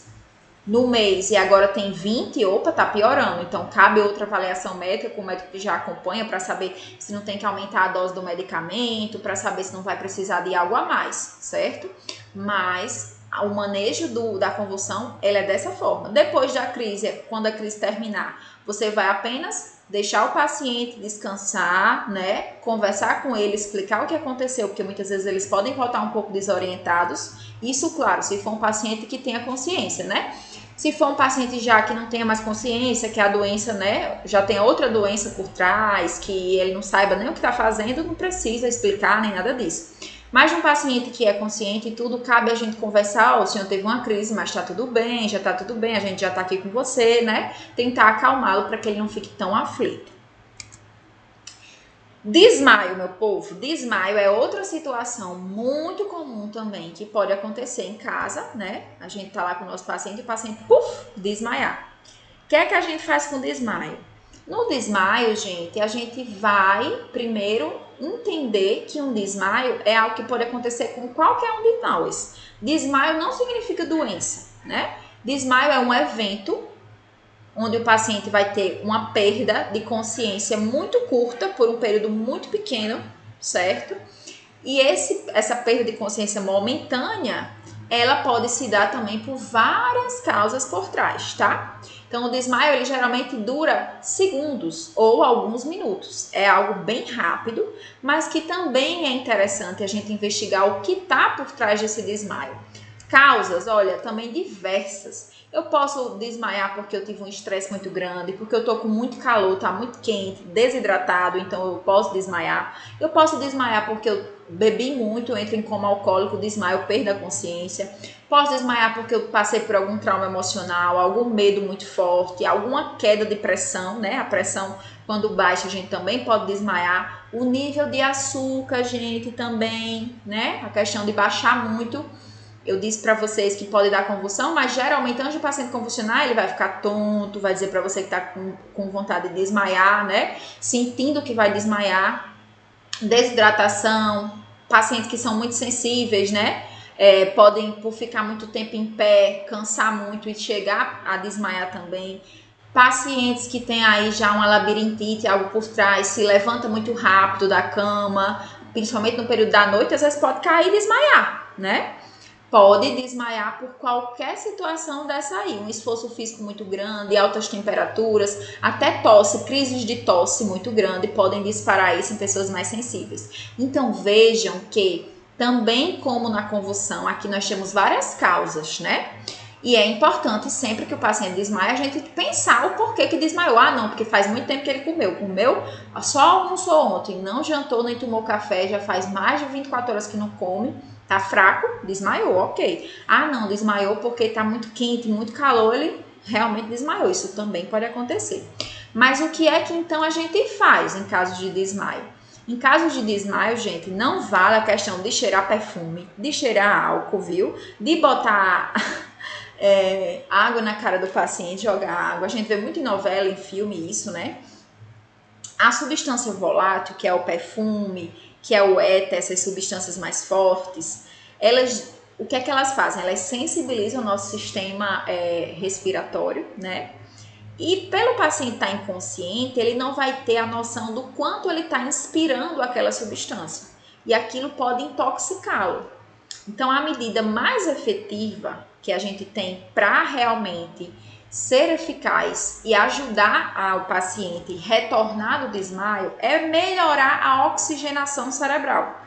no mês e agora tem 20, opa, tá piorando. Então, cabe outra avaliação médica com o médico que já acompanha para saber se não tem que aumentar a dose do medicamento, para saber se não vai precisar de algo a mais, certo? Mas o manejo da convulsão, ele é dessa forma. Depois da crise, quando a crise terminar, você vai apenas deixar o paciente descansar, né? Conversar com ele, explicar o que aconteceu, porque muitas vezes eles podem voltar um pouco desorientados. Isso, claro, se for um paciente que tenha consciência, né? Se for um paciente já que não tenha mais consciência, que a doença, né, já tem outra doença por trás, que ele não saiba nem o que está fazendo, não precisa explicar nem nada disso. Mas um paciente que é consciente e tudo, cabe a gente conversar, o senhor teve uma crise, mas está tudo bem, já está tudo bem, a gente já está aqui com você, né? Tentar acalmá-lo para que ele não fique tão aflito. Desmaio, meu povo, desmaio é outra situação muito comum também, que pode acontecer em casa, né? A gente tá lá com o nosso paciente e o paciente, desmaiar. O que é que a gente faz com desmaio? No desmaio, gente, a gente vai primeiro entender que um desmaio é algo que pode acontecer com qualquer um de nós. Desmaio não significa doença, né? Desmaio é um evento onde o paciente vai ter uma perda de consciência muito curta, por um período muito pequeno, certo? E essa perda de consciência momentânea, ela pode se dar também por várias causas por trás, tá? Então, o desmaio, ele geralmente dura segundos ou alguns minutos. É algo bem rápido, mas que também é interessante a gente investigar o que está por trás desse desmaio. Causas, olha, também diversas. Eu posso desmaiar porque eu tive um estresse muito grande, porque eu tô com muito calor, tá muito quente, desidratado, então eu posso desmaiar. Eu posso desmaiar porque eu bebi muito, entro em coma alcoólico, desmaio, perdo a consciência. Posso desmaiar porque eu passei por algum trauma emocional, algum medo muito forte, alguma queda de pressão, né? A pressão, quando baixa, a gente também pode desmaiar. O nível de açúcar, gente, também, né? A questão de baixar muito. Eu disse para vocês que pode dar convulsão, mas geralmente antes do paciente convulsionar, ele vai ficar tonto, vai dizer para você que está com vontade de desmaiar, né? Sentindo que vai desmaiar. Desidratação, pacientes que são muito sensíveis, né? Podem, por ficar muito tempo em pé, cansar muito e chegar a desmaiar também. Pacientes que têm aí já uma labirintite, algo por trás, se levanta muito rápido da cama, principalmente no período da noite, às vezes pode cair e desmaiar, né? Pode desmaiar por qualquer situação dessa aí, um esforço físico muito grande, altas temperaturas, até tosse, crises de tosse muito grande podem disparar isso em pessoas mais sensíveis. Então vejam que também como na convulsão, aqui nós temos várias causas, né? E é importante sempre que o paciente desmaia, a gente pensar o porquê que desmaiou. Ah, não, porque faz muito tempo que ele comeu. Comeu, só almoçou ontem, não jantou nem tomou café, já faz mais de 24 horas que não come. Tá fraco, desmaiou, ok. Ah, não, desmaiou porque tá muito quente, muito calor, ele realmente desmaiou. Isso também pode acontecer. Mas o que é que então a gente faz em caso de desmaio? Em caso de desmaio, gente, não vale a questão de cheirar perfume, de cheirar álcool, viu? De botar água na cara do paciente, jogar água. A gente vê muito em novela, em filme isso, né? A substância volátil, que é o perfume, que é o éter, essas substâncias mais fortes, o que é que elas fazem? Elas sensibilizam o nosso sistema respiratório, né? E pelo paciente estar inconsciente, ele não vai ter a noção do quanto ele está inspirando aquela substância. E aquilo pode intoxicá-lo. Então, a medida mais efetiva que a gente tem para realmente ser eficaz e ajudar o paciente a retornar do desmaio é melhorar a oxigenação cerebral.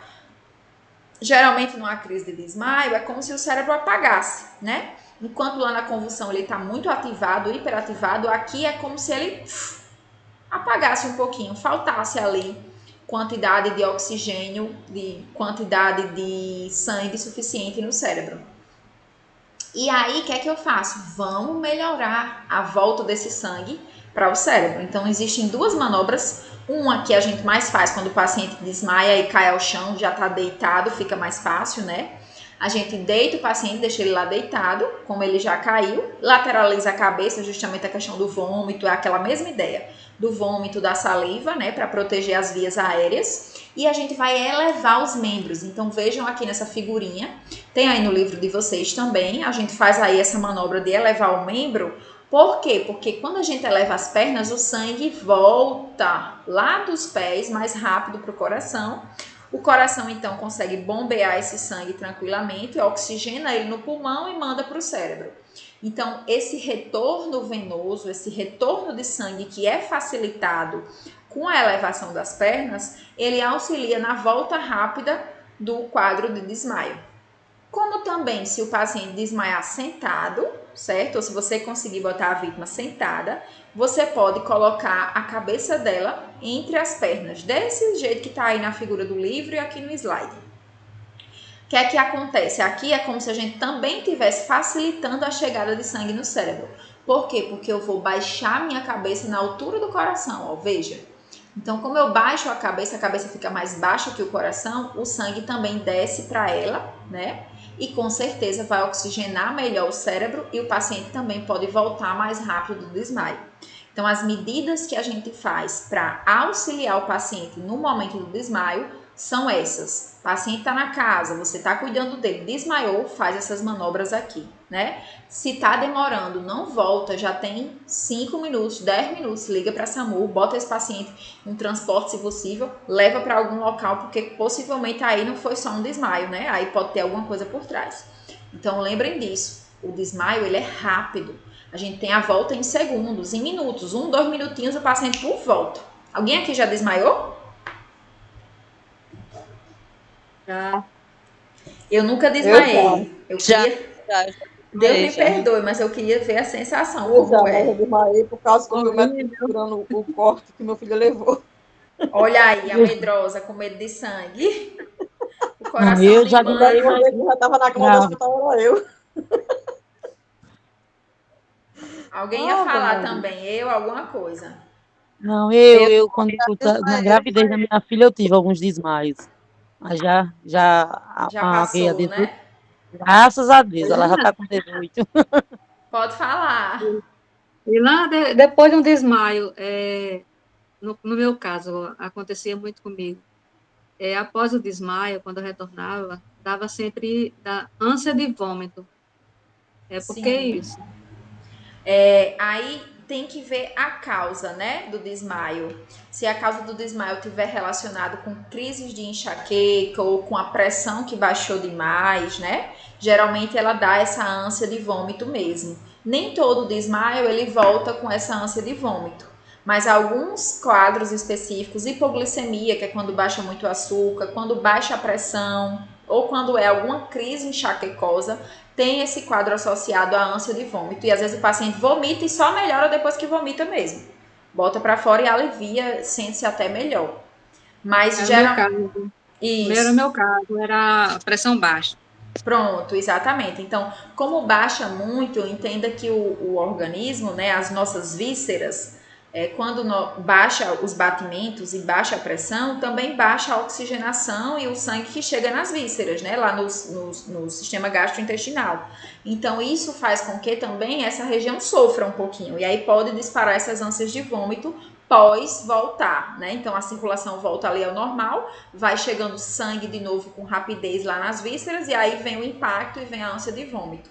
Geralmente, numa crise de desmaio, é como se o cérebro apagasse, né? Enquanto lá na convulsão ele está muito ativado, hiperativado, aqui é como se ele apagasse um pouquinho, faltasse ali quantidade de oxigênio, de quantidade de sangue suficiente no cérebro. E aí, o que é que eu faço? Vamos melhorar a volta desse sangue para o cérebro. Então, existem duas manobras. Uma que a gente mais faz quando o paciente desmaia e cai ao chão, já está deitado, fica mais fácil, né? A gente deita o paciente, deixa ele lá deitado, como ele já caiu, lateraliza a cabeça, justamente a questão do vômito, é aquela mesma ideia do vômito, da saliva, né, para proteger as vias aéreas. E a gente vai elevar os membros. Então, vejam aqui nessa figurinha, tem aí no livro de vocês também, a gente faz aí essa manobra de elevar o membro. Por quê? Porque quando a gente eleva as pernas, o sangue volta lá dos pés mais rápido para o coração. O coração, então, consegue bombear esse sangue tranquilamente, oxigena ele no pulmão e manda para o cérebro. Então, esse retorno venoso, esse retorno de sangue que é facilitado com a elevação das pernas, ele auxilia na volta rápida do quadro de desmaio. Como também, se o paciente desmaiar sentado, certo? Ou se você conseguir botar a vítima sentada, você pode colocar a cabeça dela entre as pernas, desse jeito que está aí na figura do livro e aqui no slide. O que é que acontece? Aqui é como se a gente também estivesse facilitando a chegada de sangue no cérebro. Por quê? Porque eu vou baixar minha cabeça na altura do coração, ó, veja. Então, como eu baixo a cabeça fica mais baixa que o coração, o sangue também desce para ela, né? E com certeza vai oxigenar melhor o cérebro e o paciente também pode voltar mais rápido do desmaio. Então, as medidas que a gente faz para auxiliar o paciente no momento do desmaio são essas. O paciente está na casa, você está cuidando dele, desmaiou, faz essas manobras aqui, né? Se está demorando, não volta, já tem 5 minutos, 10 minutos, liga para a SAMU, bota esse paciente em um transporte, se possível, leva para algum local, porque possivelmente aí não foi só um desmaio, né? Aí pode ter alguma coisa por trás. Então, lembrem disso, o desmaio, ele é rápido. A gente tem a volta em segundos, em minutos, 1, 2 minutinhos, o paciente por volta. Alguém aqui já desmaiou? Já. Eu nunca desmaiei. Já. Deus me perdoe, mas eu queria ver a sensação. Eu Como já, é. eu desmaiei por causa que o meu médico segurando o corte que meu filho levou. Olha aí, a medrosa com medo de sangue. O coração Não, eu de já mãe. desmaiei, Eu já estava na cama do hospital, era eu. Alguém ia falar também, eu, alguma coisa. Não, eu quando na gravidez da minha filha, eu tive alguns desmaios. Mas já Já apaguei a passou, 18. né? Graças a Deus, ela já está com 18. Pode falar. E lá, depois de um desmaio, no meu caso, acontecia muito comigo. Após o desmaio, quando eu retornava, dava sempre da ânsia de vômito. Por que isso? Aí tem que ver a causa, né, do desmaio. Se a causa do desmaio estiver relacionado com crises de enxaqueca ou com a pressão que baixou demais, né, geralmente ela dá essa ânsia de vômito mesmo. Nem todo desmaio ele volta com essa ânsia de vômito, mas alguns quadros específicos, hipoglicemia, que é quando baixa muito o açúcar, quando baixa a pressão ou quando é alguma crise enxaquecosa, tem esse quadro associado à ânsia de vômito. E às vezes o paciente vomita e só melhora depois que vomita mesmo. Bota para fora e alivia, sente-se até melhor. Mas geralmente... Era o meu caso, era a pressão baixa. Pronto, exatamente. Então, como baixa muito, entenda que o organismo, né, as nossas vísceras, quando baixa os batimentos e baixa a pressão, também baixa a oxigenação e o sangue que chega nas vísceras, né, lá no sistema gastrointestinal. Então, isso faz com que também essa região sofra um pouquinho. E aí pode disparar essas ânsias de vômito pós voltar, né? Então, a circulação volta ali ao normal, vai chegando sangue de novo com rapidez lá nas vísceras e aí vem o impacto e vem a ânsia de vômito.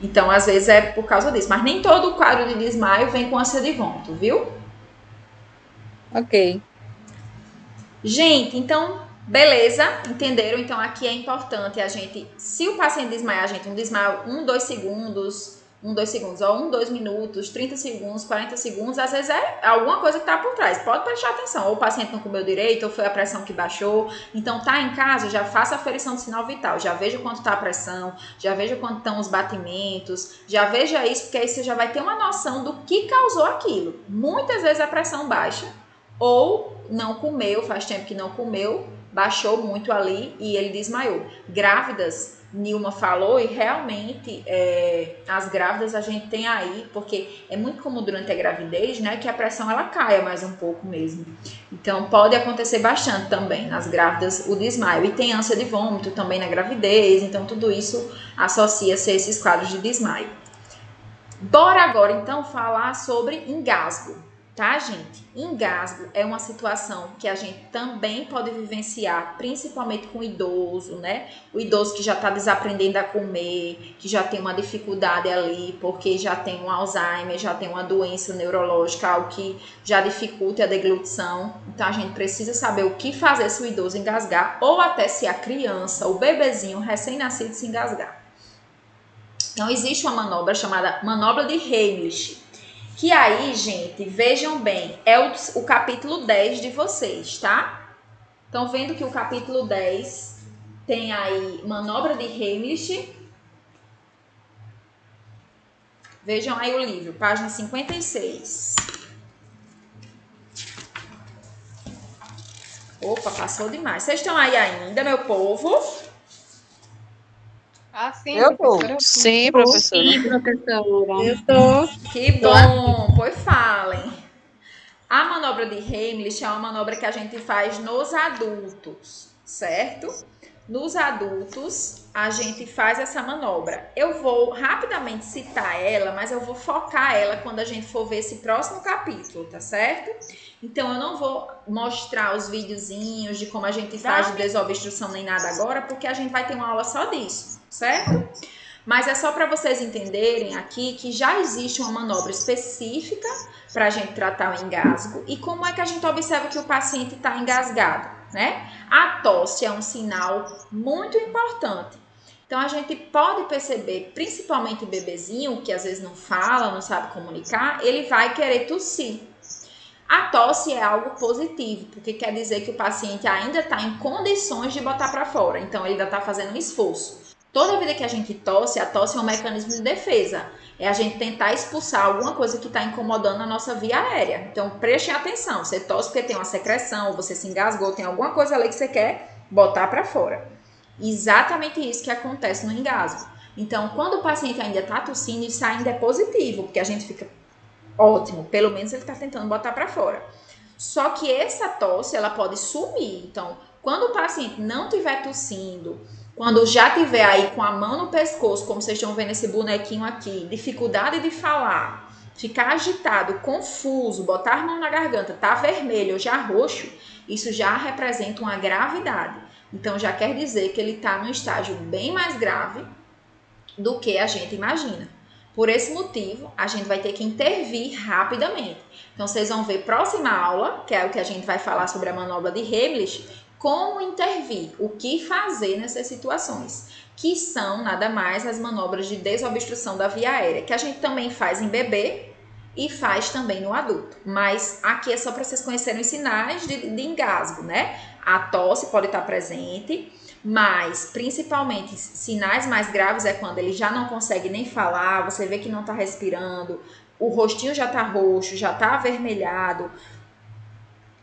Então, às vezes é por causa disso. Mas nem todo o quadro de desmaio vem com ânsia de vômito, viu? Ok. Gente, então, beleza, entenderam? Então, aqui é importante a gente, se o paciente desmaiar, gente, um desmaio 1, 2 segundos, 2 segundos, ou 1, 2 minutos, 30 segundos, 40 segundos, às vezes é alguma coisa que está por trás. Pode prestar atenção, ou o paciente não comeu direito, ou foi a pressão que baixou. Então, tá em casa, já faça a aferição do sinal vital, já veja quanto está a pressão, já veja quanto estão os batimentos, já veja isso, porque aí você já vai ter uma noção do que causou aquilo. Muitas vezes a pressão baixa, ou não comeu, faz tempo que não comeu, baixou muito ali e ele desmaiou. Grávidas, Nilma falou, e realmente as grávidas a gente tem aí, porque é muito comum durante a gravidez, né, que a pressão ela caia mais um pouco mesmo. Então pode acontecer bastante também nas grávidas o desmaio. E tem ânsia de vômito também na gravidez, então tudo isso associa-se a esses quadros de desmaio. Bora agora então falar sobre engasgo. Tá, gente? Engasgo é uma situação que a gente também pode vivenciar, principalmente com o idoso, né? O idoso que já está desaprendendo a comer, que já tem uma dificuldade ali, porque já tem um Alzheimer, já tem uma doença neurológica, algo que já dificulta a deglutição. Então, a gente precisa saber o que fazer se o idoso engasgar, ou até se a criança, o bebezinho recém-nascido se engasgar. Então, existe uma manobra chamada manobra de Heimlich. Que aí, gente, vejam bem, é o capítulo 10 de vocês, tá? Estão vendo que o capítulo 10 tem aí manobra de Heimlich. Vejam aí o livro, página 56. Opa, passou demais. Vocês estão aí ainda, meu povo? Ah, sim, Eu tô. professora. Sim, professora. Sim, professora. Eu tô. Que bom, pois falem. A manobra de Heimlich é uma manobra que a gente faz nos adultos, certo? Nos adultos, a gente faz essa manobra. Eu vou rapidamente citar ela, mas eu vou focar ela quando a gente for ver esse próximo capítulo, tá certo? Então, eu não vou mostrar os videozinhos de como a gente faz de desobstrução nem nada agora, porque a gente vai ter uma aula só disso, certo? Mas é só para vocês entenderem aqui que já existe uma manobra específica para a gente tratar o engasgo e como é que a gente observa que o paciente está engasgado, né? A tosse é um sinal muito importante. Então, a gente pode perceber, principalmente o bebezinho, que às vezes não fala, não sabe comunicar, ele vai querer tossir. A tosse é algo positivo, porque quer dizer que o paciente ainda está em condições de botar para fora. Então, ele ainda está fazendo um esforço. Toda vida que a gente tosse, a tosse é um mecanismo de defesa. É a gente tentar expulsar alguma coisa que está incomodando a nossa via aérea. Então, prestem atenção. Você tosse porque tem uma secreção, você se engasgou, tem alguma coisa ali que você quer botar para fora. Exatamente isso que acontece no engasgo. Então, quando o paciente ainda está tossindo, isso ainda é positivo, porque a gente fica ótimo. Pelo menos ele está tentando botar para fora. Só que essa tosse, ela pode sumir. Então, quando o paciente não estiver tossindo, quando já tiver aí com a mão no pescoço, como vocês estão vendo esse bonequinho aqui, dificuldade de falar, ficar agitado, confuso, botar a mão na garganta, tá vermelho ou já roxo, isso já representa uma gravidade. Então, já quer dizer que ele está num estágio bem mais grave do que a gente imagina. Por esse motivo, a gente vai ter que intervir rapidamente. Então, vocês vão ver próxima aula, que é o que a gente vai falar sobre a manobra de Heimlich, como intervir, o que fazer nessas situações, que são nada mais as manobras de desobstrução da via aérea, que a gente também faz em bebê e faz também no adulto. Mas aqui é só para vocês conhecerem os sinais de engasgo, né? A tosse pode estar presente, mas principalmente sinais mais graves é quando ele já não consegue nem falar, você vê que não está respirando, o rostinho já está roxo, já está avermelhado,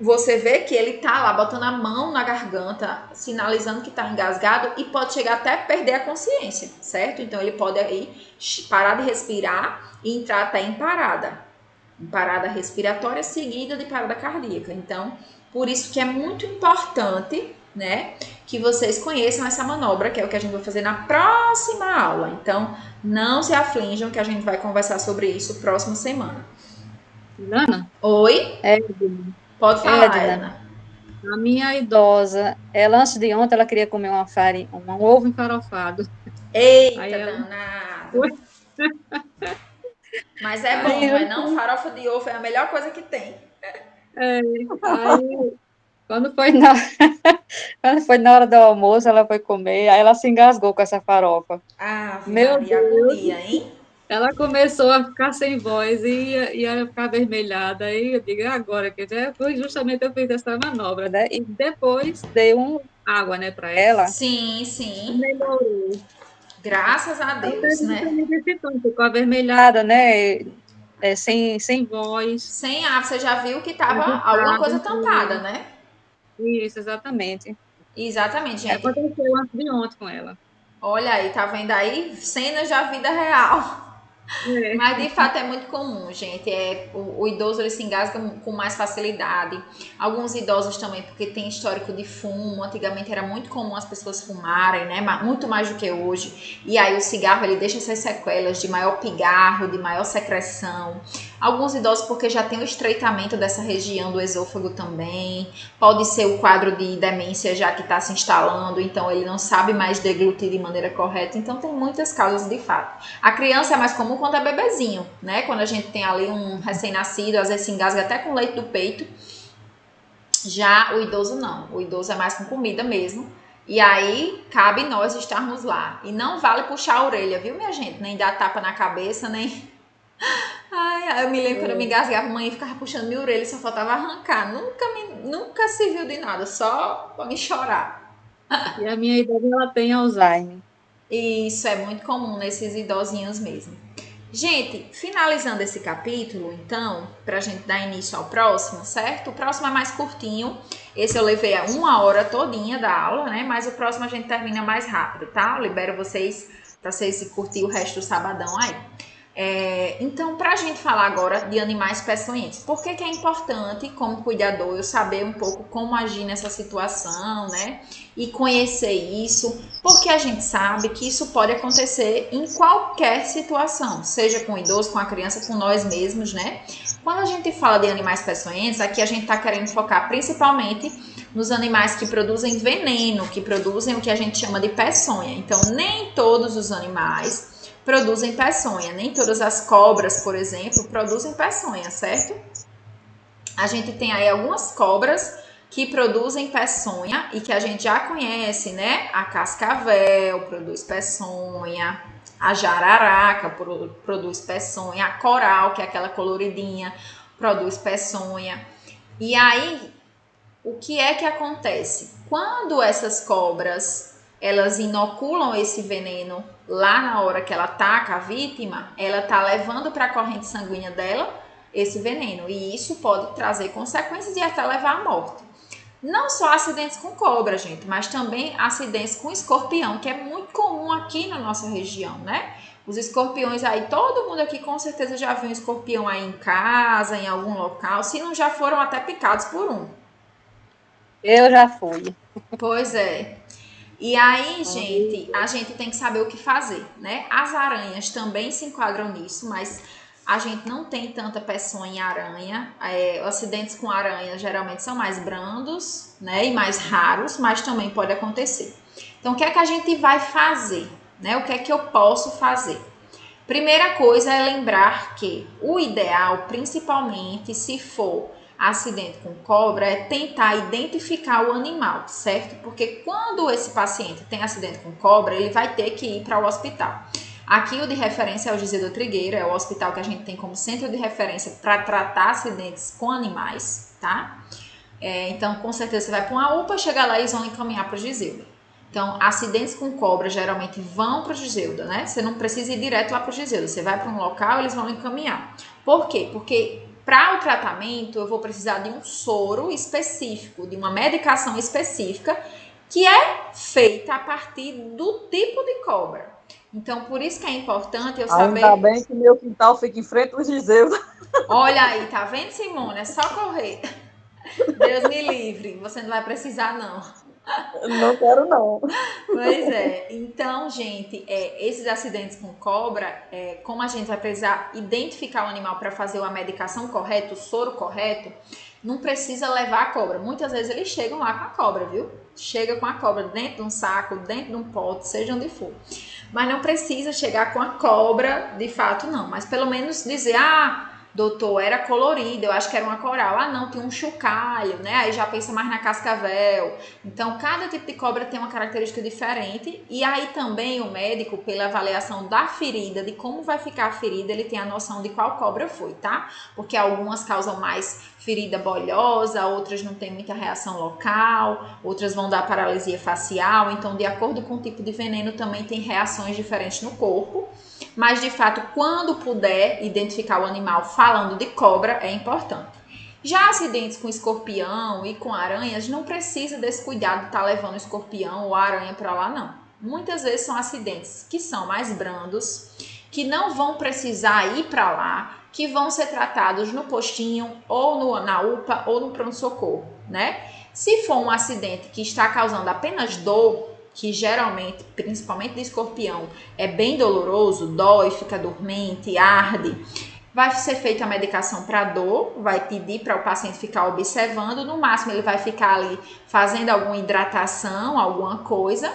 você vê que ele tá lá botando a mão na garganta, sinalizando que tá engasgado e pode chegar até perder a consciência, certo? Então, ele pode aí parar de respirar e entrar até em parada respiratória seguida de parada cardíaca. Então, por isso que é muito importante, né, que vocês conheçam essa manobra, que é o que a gente vai fazer na próxima aula. Então, não se aflijam que a gente vai conversar sobre isso próxima semana. Lana? Oi? Pode falar, Edna. A minha idosa, ela antes de ontem, ela queria comer um ovo enfarofado. Eita, aí ela... danado. Mas é bom, não é não? Farofa de ovo é a melhor coisa que tem. Aí, quando foi na hora do almoço, ela foi comer, aí ela se engasgou com essa farofa. Ah, meu Maria, Deus. agonia, hein? Ela começou a ficar sem voz e ia ficar avermelhada. Aí eu digo, "É agora, que já foi justamente eu fiz essa manobra, né? E depois dei água, né, para ela. Sim, sim. Melhorou. Graças a Ela Deus, teve né? justamente esse tom, ficou avermelhada, né? Sem voz. Sem ar, você já viu que tava alguma Agitada, coisa tampada, né? Isso, exatamente. Exatamente, gente. Aconteceu antes de ontem com ela. Olha aí, tá vendo aí? Cenas da vida real. Mas de fato é muito comum, gente. O idoso ele se engasga com mais facilidade. Alguns idosos também, porque tem histórico de fumo. Antigamente era muito comum as pessoas fumarem, né? Muito mais do que hoje. E aí o cigarro ele deixa essas sequelas de maior pigarro, de maior secreção. Alguns idosos porque já tem o estreitamento dessa região do esôfago também. Pode ser o quadro de demência já que está se instalando, então ele não sabe mais deglutir de maneira correta. Então tem muitas causas de fato. A criança é mais comum quando é bebezinho, né? Quando a gente tem ali um recém-nascido, às vezes se engasga até com leite do peito. Já o idoso não. O idoso é mais com comida mesmo. E aí cabe nós estarmos lá. E não vale puxar a orelha, viu, minha gente? Nem dar tapa na cabeça, nem... Ai, eu me lembro quando eu me engasgava, a mãe ficava puxando minha orelha e só faltava arrancar. Nunca serviu de nada, só pra me chorar. E a minha idosa, ela tem Alzheimer. Isso é muito comum nesses idosinhos mesmo. Gente, finalizando esse capítulo, então, pra gente dar início ao próximo, certo? O próximo é mais curtinho. Esse eu levei a 1 hora todinha da aula, né? Mas o próximo a gente termina mais rápido, tá? Eu libero vocês pra vocês curtir o resto do sabadão aí. Então, para a gente falar agora de animais peçonhentos, por que é importante, como cuidador, eu saber um pouco como agir nessa situação, né? E conhecer isso, porque a gente sabe que isso pode acontecer em qualquer situação, seja com o idoso, com a criança, com nós mesmos, né? Quando a gente fala de animais peçonhentos, aqui a gente está querendo focar principalmente nos animais que produzem veneno, que produzem o que a gente chama de peçonha. Então, nem todos os animais produzem peçonha. Nem todas as cobras, por exemplo, produzem peçonha, certo? A gente tem aí algumas cobras que produzem peçonha e que a gente já conhece, né? A cascavel produz peçonha, a jararaca produz peçonha, a coral, que é aquela coloridinha, produz peçonha. E aí, o que é que acontece? Quando essas cobras elas inoculam esse veneno lá na hora que ela ataca a vítima, ela está levando para a corrente sanguínea dela esse veneno. E isso pode trazer consequências e até levar à morte. Não só acidentes com cobra, gente, mas também acidentes com escorpião, que é muito comum aqui na nossa região, né? Os escorpiões aí, todo mundo aqui com certeza já viu um escorpião aí em casa, em algum local, se não já foram até picados por um. Eu já fui. Pois é. E aí, gente, a gente tem que saber o que fazer, né? As aranhas também se enquadram nisso, mas a gente não tem tanta peçonha em aranha. Acidentes com aranha geralmente são mais brandos, né? E mais raros, mas também pode acontecer. Então, o que é que a gente vai fazer, né? O que é que eu posso fazer? Primeira coisa é lembrar que o ideal, principalmente se for acidente com cobra, é tentar identificar o animal, certo? Porque quando esse paciente tem acidente com cobra, ele vai ter que ir para o hospital. Aqui o de referência é o José do Trigueiro, é o hospital que a gente tem como centro de referência para tratar acidentes com animais, tá? Então, com certeza você vai para uma UPA, chega lá e eles vão encaminhar para o Giselda. Então, acidentes com cobra geralmente vão para o Giselda, né? Você não precisa ir direto lá para o Giselda, você vai para um local e eles vão encaminhar. Por quê? Porque para o tratamento, eu vou precisar de um soro específico, de uma medicação específica, que é feita a partir do tipo de cobra. Então, por isso que é importante eu saber... Ainda bem que meu quintal fica em frente ao Giseuda. Olha aí, tá vendo, Simone? É só correr. Deus me livre, você não vai precisar, não. Não quero, não. Pois é. Então, gente, esses acidentes com cobra, como a gente vai precisar identificar o animal para fazer a medicação correta, o soro correto, não precisa levar a cobra. Muitas vezes eles chegam lá com a cobra, viu? Chega com a cobra dentro de um saco, dentro de um pote, seja onde for. Mas não precisa chegar com a cobra, de fato, não. Mas pelo menos dizer, doutor, era colorida, eu acho que era uma coral. Ah, não, tem um chocalho, né? Aí já pensa mais na cascavel. Então, cada tipo de cobra tem uma característica diferente. E aí também o médico, pela avaliação da ferida, de como vai ficar a ferida, ele tem a noção de qual cobra foi, tá? Porque algumas causam mais ferida bolhosa, outras não tem muita reação local, outras vão dar paralisia facial. Então, de acordo com o tipo de veneno, também tem reações diferentes no corpo. Mas, de fato, quando puder identificar o animal falando de cobra, é importante. Já acidentes com escorpião e com aranhas, não precisa desse cuidado de estar levando o escorpião ou a aranha para lá, não. Muitas vezes são acidentes que são mais brandos, que não vão precisar ir para lá, que vão ser tratados no postinho, ou na UPA, ou no pronto-socorro, né? Se for um acidente que está causando apenas dor, que geralmente, principalmente de escorpião, é bem doloroso, dói, fica dormente, arde, vai ser feita a medicação para dor, vai pedir para o paciente ficar observando, no máximo ele vai ficar ali fazendo alguma hidratação, alguma coisa,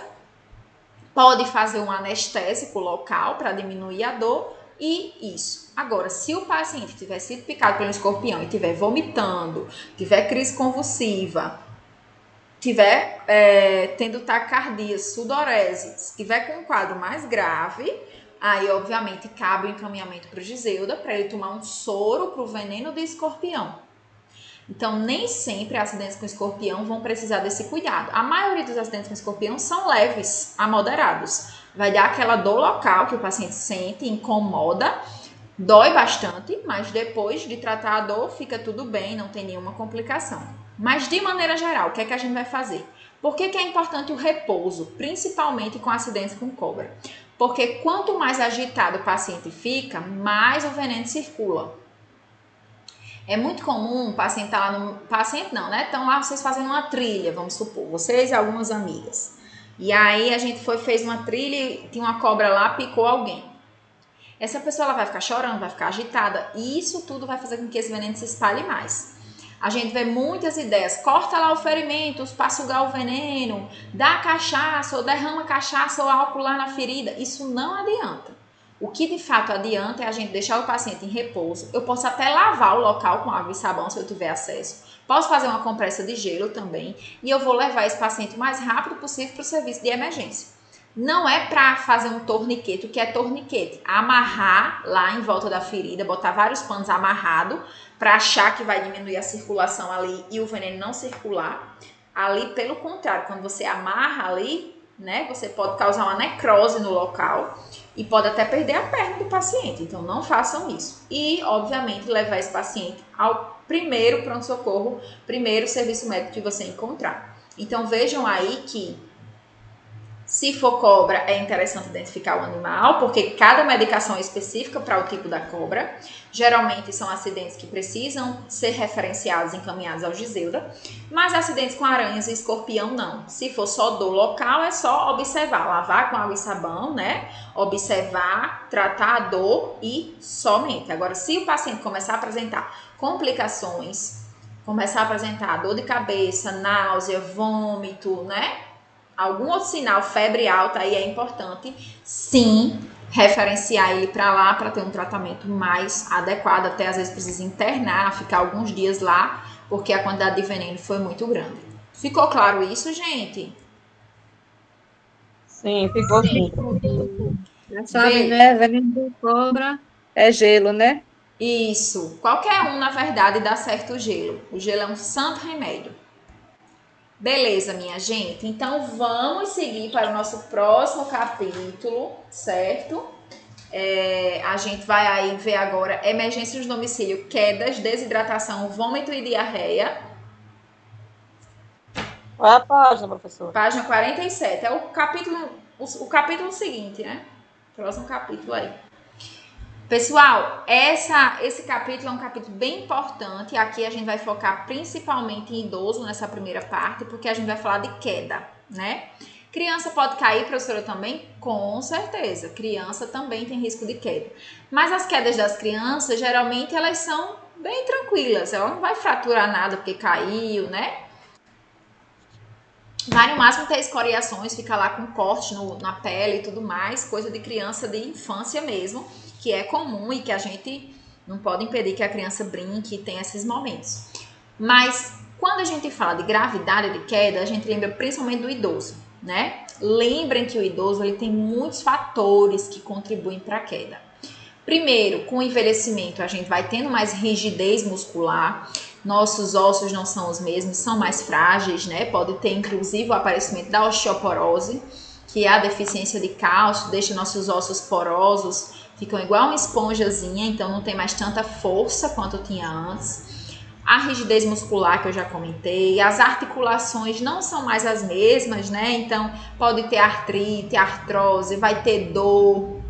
pode fazer um anestésico local para diminuir a dor e isso. Agora, se o paciente tiver sido picado pelo escorpião e estiver vomitando, tiver crise convulsiva, tiver tendo taquicardia, sudorese, estiver com um quadro mais grave, aí obviamente cabe o encaminhamento para o Giseuda para ele tomar um soro para o veneno de escorpião. Então, nem sempre acidentes com escorpião vão precisar desse cuidado. A maioria dos acidentes com escorpião são leves a moderados. Vai dar aquela dor local que o paciente sente, incomoda, dói bastante, mas depois de tratar a dor fica tudo bem, não tem nenhuma complicação. Mas, de maneira geral, o que é que a gente vai fazer? Por que é importante o repouso, principalmente com acidentes com cobra? Porque quanto mais agitado o paciente fica, mais o veneno circula. É muito comum o paciente estar lá no... Paciente não, né? Estão lá vocês fazendo uma trilha, vamos supor, vocês e algumas amigas. E aí a gente fez uma trilha e tinha uma cobra lá, picou alguém. Essa pessoa ela vai ficar chorando, vai ficar agitada. E isso tudo vai fazer com que esse veneno se espalhe mais. A gente vê muitas ideias, corta lá o ferimento para sugar o veneno, dá cachaça ou derrama cachaça ou álcool lá na ferida. Isso não adianta. O que de fato adianta é a gente deixar o paciente em repouso. Eu posso até lavar o local com água e sabão se eu tiver acesso. Posso fazer uma compressa de gelo também e eu vou levar esse paciente o mais rápido possível para o serviço de emergência. Não é para fazer um torniquete, o que é torniquete? Amarrar lá em volta da ferida, botar vários panos amarrados para achar que vai diminuir a circulação ali e o veneno não circular. Ali, pelo contrário, quando você amarra ali, né, você pode causar uma necrose no local e pode até perder a perna do paciente. Então, não façam isso. E, obviamente, levar esse paciente ao primeiro pronto-socorro, primeiro serviço médico que você encontrar. Então, vejam aí que se for cobra, é interessante identificar o animal, porque cada medicação é específica para o tipo da cobra. Geralmente são acidentes que precisam ser referenciados, encaminhados ao Giseuda. Mas acidentes com aranhas e escorpião, não. Se for só dor local, é só observar, lavar com água e sabão, né? Observar, tratar a dor e somente. Agora, se o paciente começar a apresentar complicações, começar a apresentar dor de cabeça, náusea, vômito, né? Algum outro sinal, febre alta, aí é importante, sim, referenciar ele para lá para ter um tratamento mais adequado. Até às vezes precisa internar, ficar alguns dias lá, porque a quantidade de veneno foi muito grande. Ficou claro isso, gente? Sim, ficou sim. Já sabe, né? Veneno de cobra é gelo, né? Isso. Qualquer um, na verdade, dá certo o gelo. O gelo é um santo remédio. Beleza, minha gente? Então, vamos seguir para o nosso próximo capítulo, certo? A gente vai aí ver agora emergências no domicílio, quedas, desidratação, vômito e diarreia. Qual é a página, professora? Página 47. É o capítulo seguinte, né? Próximo capítulo aí. Pessoal, esse capítulo é um capítulo bem importante. Aqui a gente vai focar principalmente em idoso nessa primeira parte, porque a gente vai falar de queda, né? Criança pode cair, professora, também? Com certeza. Criança também tem risco de queda. Mas as quedas das crianças, geralmente, elas são bem tranquilas. Ela não vai fraturar nada porque caiu, né? Vai no máximo ter escoriações, fica lá com corte na pele e tudo mais. Coisa de criança de infância mesmo, que é comum e que a gente Não pode impedir que a criança brinque e tenha esses momentos. Mas quando a gente fala de gravidade de queda, a gente lembra principalmente do idoso, né? Lembrem que o idoso ele tem muitos fatores que contribuem para a queda. Primeiro, com o envelhecimento, a gente vai tendo mais rigidez muscular, nossos ossos não são os mesmos, são mais frágeis, né? Pode ter, inclusive, o aparecimento da osteoporose, que é a deficiência de cálcio, deixa nossos ossos porosos, ficam igual uma esponjazinha, então não tem mais tanta força quanto tinha antes. A rigidez muscular que eu já comentei, as articulações não são mais as mesmas, né? Então pode ter artrite, artrose, vai ter dor.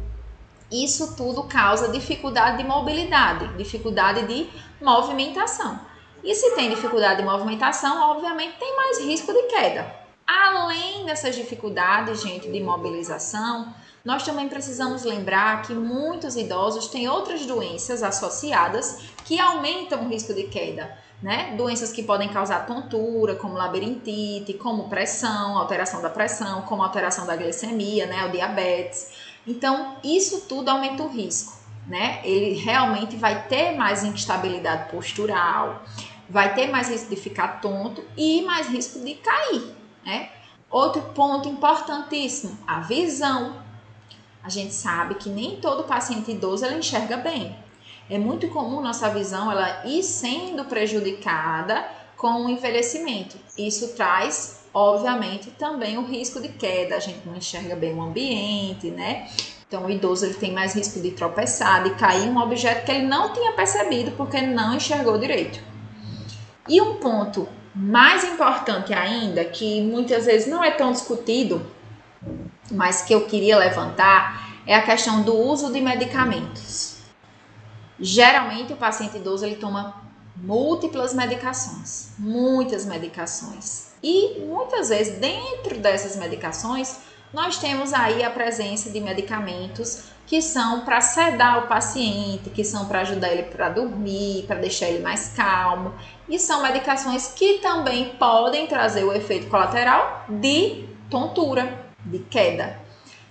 Isso tudo causa dificuldade de mobilidade, dificuldade de movimentação. E se tem dificuldade de movimentação, obviamente tem mais risco de queda. Além dessas dificuldades, gente, de mobilização, nós também precisamos lembrar que muitos idosos têm outras doenças associadas que aumentam o risco de queda, né? Doenças que podem causar tontura, como labirintite, como pressão, alteração da pressão, como alteração da glicemia, né? O diabetes. Então, isso tudo aumenta o risco, né? Ele realmente vai ter mais instabilidade postural, vai ter mais risco de ficar tonto e mais risco de cair, né? Outro ponto importantíssimo, a visão. A gente sabe que nem todo paciente idoso ela enxerga bem. É muito comum nossa visão ela ir sendo prejudicada com o envelhecimento. Isso traz, obviamente, também o risco de queda. A gente não enxerga bem o ambiente, né? Então, o idoso ele tem mais risco de tropeçar, de cair em um objeto que ele não tinha percebido porque não enxergou direito. E um ponto mais importante ainda, que muitas vezes não é tão discutido, mas que eu queria levantar, é a questão do uso de medicamentos. Geralmente, o paciente idoso ele toma múltiplas medicações, muitas medicações. E muitas vezes, dentro dessas medicações, nós temos aí a presença de medicamentos que são para sedar o paciente, que são para ajudar ele para dormir, para deixar ele mais calmo. E são medicações que também podem trazer o efeito colateral de tontura, de queda.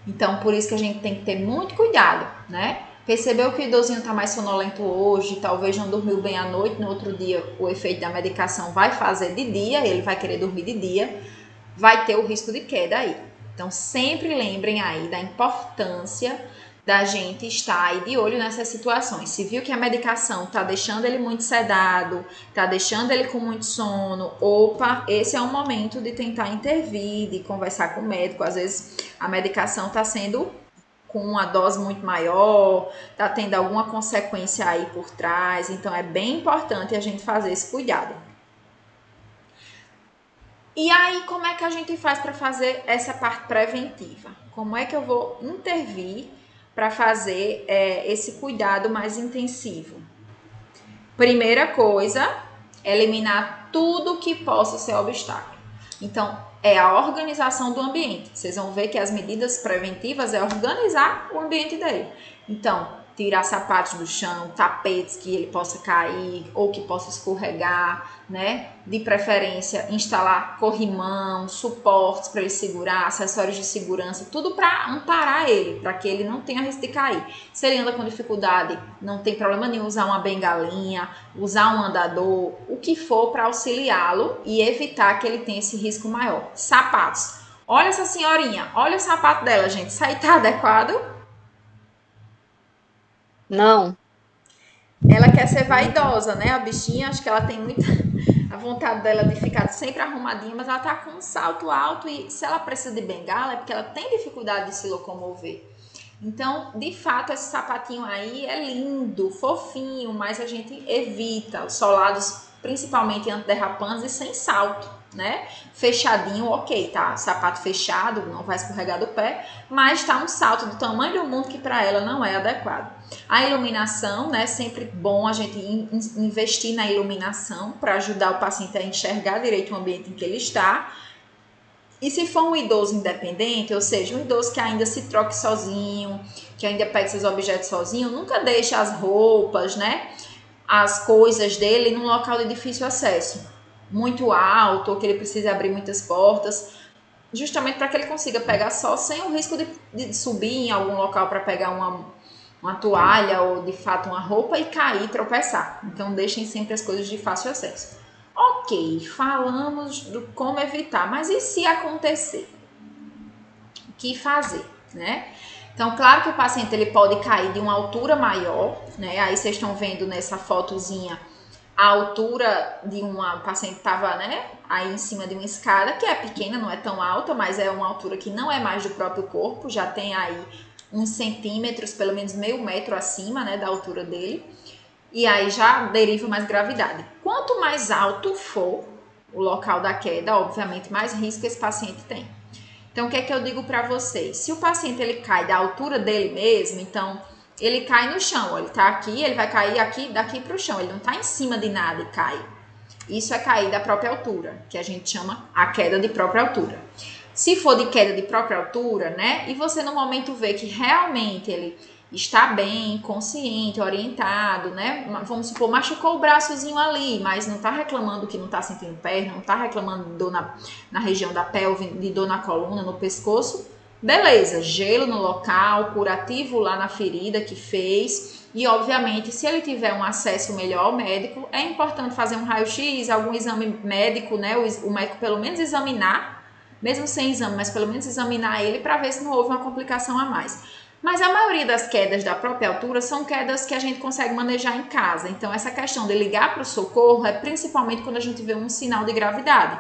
Então, por isso que a gente tem que ter muito cuidado, né? Percebeu que o idosinho está mais sonolento hoje, talvez não dormiu bem à noite, no outro dia o efeito da medicação vai fazer de dia, ele vai querer dormir de dia, vai ter o risco de queda aí. Então, sempre lembrem aí da importância da gente estar aí de olho nessas situações. Se viu que a medicação está deixando ele muito sedado, está deixando ele com muito sono, opa, esse é o momento de tentar intervir, de conversar com o médico. Às vezes a medicação está sendo com uma dose muito maior, está tendo alguma consequência aí por trás, então é bem importante a gente fazer esse cuidado. E aí, como é que a gente faz para fazer essa parte preventiva? Como é que eu vou intervir para fazer esse cuidado mais intensivo? Primeira coisa, eliminar tudo que possa ser obstáculo. Então, é a organização do ambiente. Vocês vão ver que as medidas preventivas é organizar o ambiente dele. Então, tirar sapatos do chão, tapetes que ele possa cair ou que possa escorregar, né? De preferência, instalar corrimão, suportes para ele segurar, acessórios de segurança, tudo para amparar ele, para que ele não tenha risco de cair. Se ele anda com dificuldade, não tem problema nenhum usar uma bengalinha, usar um andador, o que for para auxiliá-lo e evitar que ele tenha esse risco maior. Sapatos. Olha essa senhorinha, olha o sapato dela, gente. Isso aí tá adequado? Não. Ela quer ser vaidosa, né? A bichinha, acho que ela tem muita a vontade dela de ficar sempre arrumadinha, mas ela tá com um salto alto e se ela precisa de bengala é porque ela tem dificuldade de se locomover. Então, de fato, esse sapatinho aí é lindo, fofinho, mas a gente evita os solados, principalmente antiderrapantes e sem salto, né? Fechadinho, ok, tá? Sapato fechado, não vai escorregar do pé, mas tá um salto do tamanho do mundo que para ela não é adequado. A iluminação, né? Sempre bom a gente investir na iluminação para ajudar o paciente a enxergar direito o ambiente em que ele está. E se for um idoso independente, ou seja, um idoso que ainda se troque sozinho, que ainda pega seus objetos sozinho, nunca deixe as roupas, né? As coisas dele num local de difícil acesso, muito alto, ou que ele precise abrir muitas portas, justamente para que ele consiga pegar só sem o risco de subir em algum local para pegar uma toalha ou de fato uma roupa e cair e tropeçar. Então deixem sempre as coisas de fácil acesso. Ok, falamos do como evitar, mas e se acontecer? O que fazer, né? Então, claro que o paciente ele pode cair de uma altura maior, né? Aí vocês estão vendo nessa fotozinha a altura de uma... O paciente estava, né, aí em cima de uma escada, que é pequena, não é tão alta, mas é uma altura que não é mais do próprio corpo, já tem aí uns centímetros, pelo menos meio metro acima, né, da altura dele. E aí já deriva mais gravidade. Quanto mais alto for o local da queda, obviamente, mais risco esse paciente tem. Então, o que é que eu digo para vocês? Se o paciente ele cai da altura dele mesmo, então ele cai no chão, ó, ele tá aqui, ele vai cair aqui, daqui para o chão, ele não tá em cima de nada e cai. Isso é cair da própria altura, que a gente chama a queda de própria altura. Se for de queda de própria altura, né, e você no momento vê que realmente ele está bem, consciente, orientado, né, vamos supor, machucou o braçozinho ali, mas não está reclamando que não está sentindo perna, não está reclamando de dor na região da pelve, de dor na coluna, no pescoço, beleza, gelo no local, curativo lá na ferida que fez, e obviamente se ele tiver um acesso melhor ao médico, é importante fazer um raio-x, algum exame médico, né, o médico pelo menos examinar, mesmo sem exame, mas pelo menos examinar ele para ver se não houve uma complicação a mais. Mas a maioria das quedas da própria altura são quedas que a gente consegue manejar em casa. Então, essa questão de ligar para o socorro é principalmente quando a gente vê um sinal de gravidade.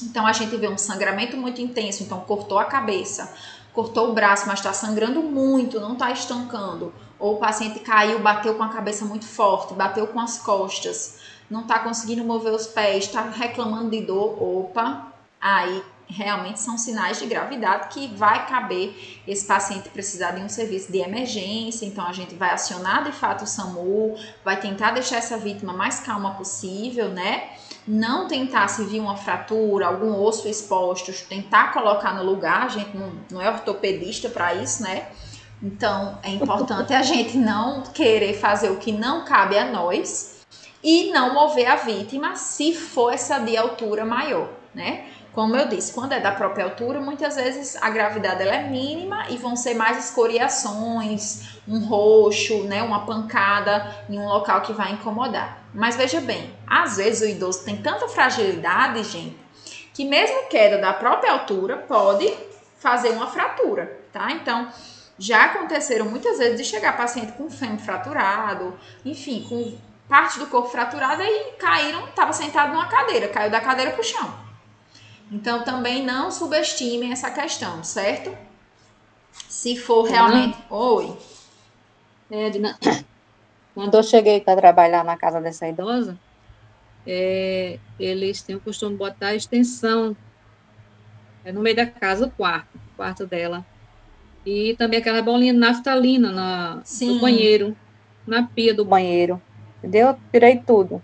Então, a gente vê um sangramento muito intenso, então cortou a cabeça, cortou o braço, mas está sangrando muito, não está estancando. Ou o paciente caiu, bateu com a cabeça muito forte, bateu com as costas, não está conseguindo mover os pés, está reclamando de dor, opa, aí realmente são sinais de gravidade que vai caber esse paciente precisar de um serviço de emergência, então a gente vai acionar de fato o SAMU, vai tentar deixar essa vítima mais calma possível, né? Não tentar, se vir uma fratura, algum osso exposto, tentar colocar no lugar, a gente não é ortopedista para isso, né? Então é importante a gente não querer fazer o que não cabe a nós e não mover a vítima se for essa de altura maior, né? Como eu disse, quando é da própria altura, muitas vezes a gravidade ela é mínima e vão ser mais escoriações, um roxo, né, uma pancada em um local que vai incomodar. Mas veja bem, às vezes o idoso tem tanta fragilidade, gente, que mesmo queda da própria altura pode fazer uma fratura, tá? Então, já aconteceram muitas vezes de chegar paciente com fêmur fraturado, enfim, com parte do corpo fraturada e caíram, estava sentado numa cadeira, caiu da cadeira para o chão. Então, também não subestimem essa questão, certo? Se for realmente... Oi. Edna, quando eu cheguei para trabalhar na casa dessa idosa, eles têm o costume de botar a extensão no meio da casa, o quarto dela. E também aquela bolinha de naftalina no banheiro, na pia do banheiro. Entendeu? Eu tirei tudo.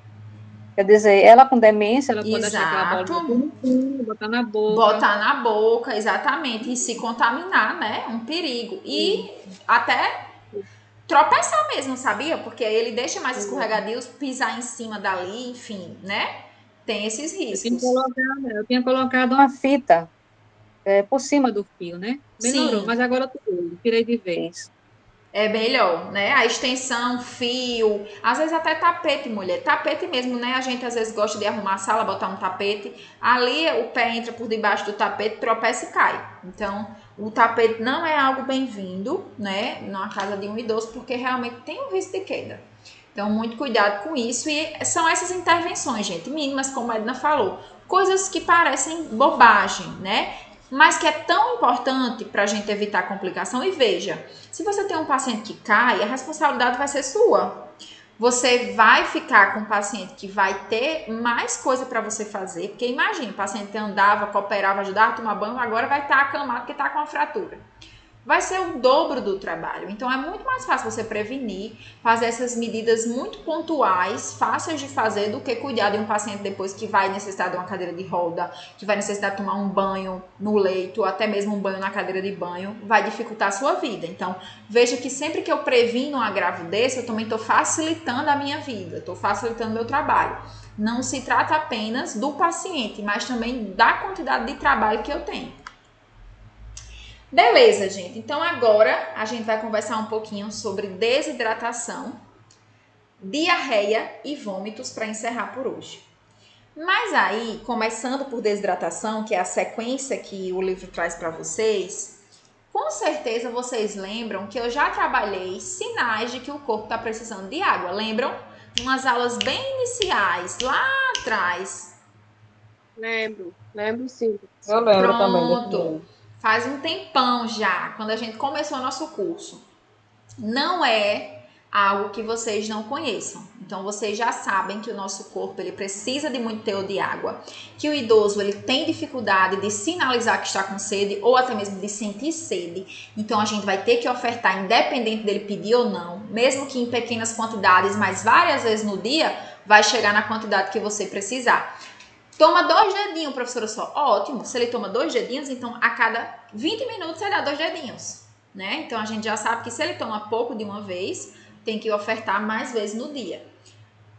Quer dizer, ela com demência, ela pode achar aquela bola botar na boca. Botar na boca, exatamente. E se contaminar, né? Um perigo. E até tropeçar mesmo, sabia? Porque aí ele deixa mais escorregadios, pisar em cima dali, enfim, né? Tem esses riscos. Eu tinha colocado uma fita por cima do fio, né? Melhorou, sim. Mas agora eu tirei de vez. É melhor, né? A extensão, fio, às vezes até tapete, mulher. Tapete mesmo, né? A gente às vezes gosta de arrumar a sala, botar um tapete. Ali o pé entra por debaixo do tapete, tropeça e cai. Então, o tapete não é algo bem-vindo, né? Na casa de um idoso, porque realmente tem um risco de queda. Então, muito cuidado com isso. E são essas intervenções, gente, mínimas, como a Edna falou. Coisas que parecem bobagem, né? Mas que é tão importante para a gente evitar complicação. E veja, se você tem um paciente que cai, a responsabilidade vai ser sua. Você vai ficar com um paciente que vai ter mais coisa para você fazer, porque imagina, o paciente andava, cooperava, ajudava a tomar banho, agora vai estar acamado porque está com uma fratura. Vai ser o dobro do trabalho. Então, é muito mais fácil você prevenir, fazer essas medidas muito pontuais, fáceis de fazer, do que cuidar de um paciente depois que vai necessitar de uma cadeira de roda, que vai necessitar de tomar um banho no leito, ou até mesmo um banho na cadeira de banho, vai dificultar a sua vida. Então, veja que sempre que eu previno uma gravidez, eu também estou facilitando a minha vida, estou facilitando o meu trabalho. Não se trata apenas do paciente, mas também da quantidade de trabalho que eu tenho. Beleza, gente. Então agora a gente vai conversar um pouquinho sobre desidratação, diarreia e vômitos para encerrar por hoje. Mas aí, começando por desidratação, que é a sequência que o livro traz para vocês, com certeza vocês lembram que eu já trabalhei sinais de que o corpo está precisando de água. Lembram? Umas aulas bem iniciais, lá atrás. Lembro sim. Eu lembro Pronto. também. Faz um tempão já, quando a gente começou o nosso curso. Não é algo que vocês não conheçam. Então, vocês já sabem que o nosso corpo ele precisa de muito teor de água, que o idoso ele tem dificuldade de sinalizar que está com sede ou até mesmo de sentir sede. Então, a gente vai ter que ofertar, independente dele pedir ou não, mesmo que em pequenas quantidades, mas várias vezes no dia, vai chegar na quantidade que você precisar. Toma 2 dedinhos, professora, só. Ótimo. Se ele toma 2 dedinhos, então a cada 20 minutos ele dá 2 dedinhos, né? Então, a gente já sabe que se ele toma pouco de uma vez, tem que ofertar mais vezes no dia.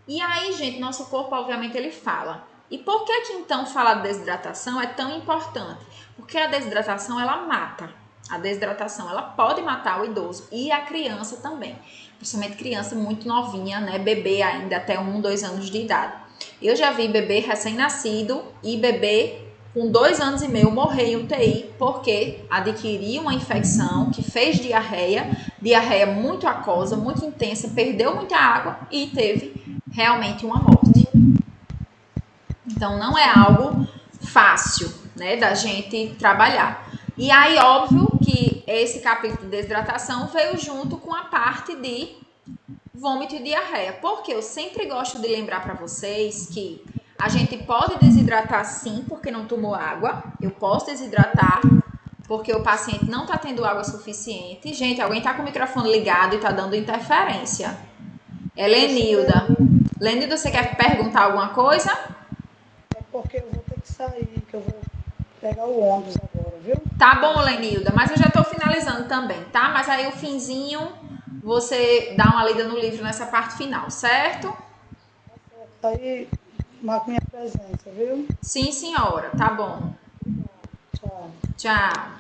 E aí, gente, nosso corpo, obviamente, ele fala. E por que que, então, falar de desidratação é tão importante? Porque a desidratação, ela mata. A desidratação, ela pode matar o idoso e a criança também. Principalmente criança muito novinha, né? Bebê ainda até 1, 2 anos de idade. Eu já vi bebê recém-nascido e bebê com 2 anos e meio morrer em UTI porque adquiriu uma infecção que fez diarreia muito aquosa, muito intensa, perdeu muita água e teve realmente uma morte. Então, não é algo fácil, né, da gente trabalhar. E aí, óbvio que esse capítulo de desidratação veio junto com a parte de vômito e diarreia, porque eu sempre gosto de lembrar para vocês que a gente pode desidratar sim, porque não tomou água. Eu posso desidratar porque o paciente não está tendo água suficiente. Gente, alguém está com o microfone ligado e está dando interferência. É Lenilda. Lenilda, você quer perguntar alguma coisa? É porque eu vou ter que sair, que eu vou pegar o ônibus agora, viu? Tá bom, Lenilda, mas eu já estou finalizando também, tá? Mas aí o finzinho, você dá uma lida no livro nessa parte final, certo? Aí, marca minha presença, viu? Sim, senhora. Tá bom. Tchau. Tchau.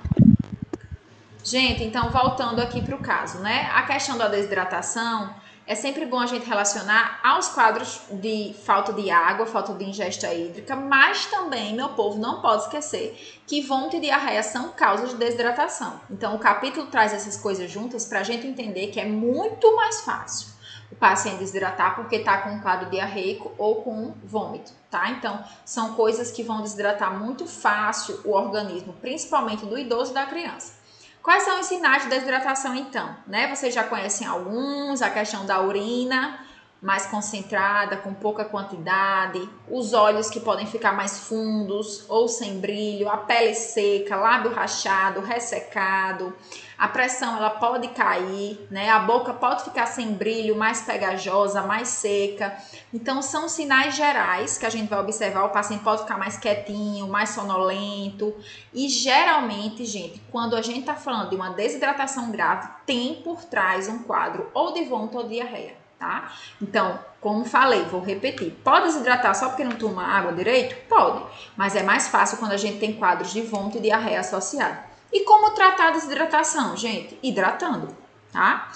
Gente, então voltando aqui para o caso, né? A questão da desidratação é sempre bom a gente relacionar aos quadros de falta de água, falta de ingesta hídrica, mas também, meu povo, não pode esquecer que vômito e diarreia são causas de desidratação. Então, o capítulo traz essas coisas juntas para a gente entender que é muito mais fácil o paciente desidratar porque está com um quadro diarreico ou com vômito, tá? Então, são coisas que vão desidratar muito fácil o organismo, principalmente do idoso e da criança. Quais são os sinais de desidratação, então? Né? Vocês já conhecem alguns, a questão da urina mais concentrada, com pouca quantidade, os olhos que podem ficar mais fundos ou sem brilho, a pele seca, lábio rachado, ressecado, a pressão ela pode cair, né? A boca pode ficar sem brilho, mais pegajosa, mais seca. Então, são sinais gerais que a gente vai observar. O paciente pode ficar mais quietinho, mais sonolento. E, geralmente, gente, quando a gente está falando de uma desidratação grave, tem por trás um quadro ou de vômito ou de diarreia, tá? Então, como falei, vou repetir. Pode desidratar só porque não toma água direito? Pode. Mas é mais fácil quando a gente tem quadros de vômito e diarreia associados. E como tratar a desidratação, gente? Hidratando, tá?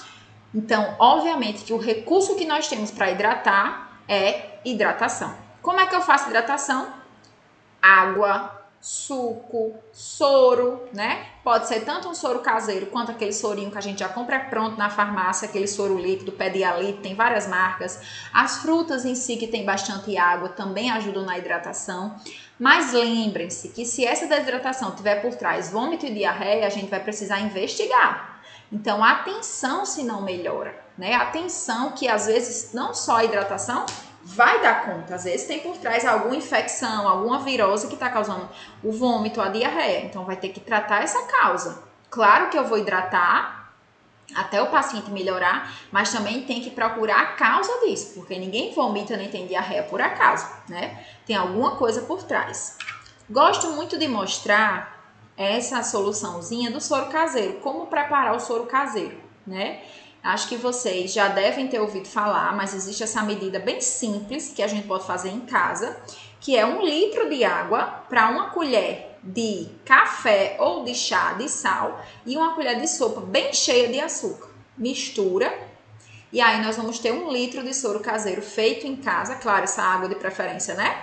Então, obviamente que o recurso que nós temos para hidratar é hidratação. Como é que eu faço hidratação? Água, suco, soro, né? Pode ser tanto um soro caseiro quanto aquele sorinho que a gente já compra pronto na farmácia, aquele soro líquido, Pedialyte, tem várias marcas. As frutas em si que tem bastante água também ajudam na hidratação. Mas lembrem-se que se essa desidratação tiver por trás vômito e diarreia, a gente vai precisar investigar. Então, atenção se não melhora, né? Atenção que às vezes não só a hidratação vai dar conta, às vezes tem por trás alguma infecção, alguma virose que está causando o vômito, a diarreia. Então, vai ter que tratar essa causa. Claro que eu vou hidratar até o paciente melhorar, mas também tem que procurar a causa disso, porque ninguém vomita nem tem diarreia por acaso, né? Tem alguma coisa por trás. Gosto muito de mostrar essa soluçãozinha do soro caseiro, como preparar o soro caseiro, né? Acho que vocês já devem ter ouvido falar, mas existe essa medida bem simples que a gente pode fazer em casa, que é 1 litro de água para 1 colher de café ou de chá de sal e uma colher de sopa bem cheia de açúcar. Mistura. E aí nós vamos ter 1 litro de soro caseiro feito em casa. Claro, essa água de preferência, né?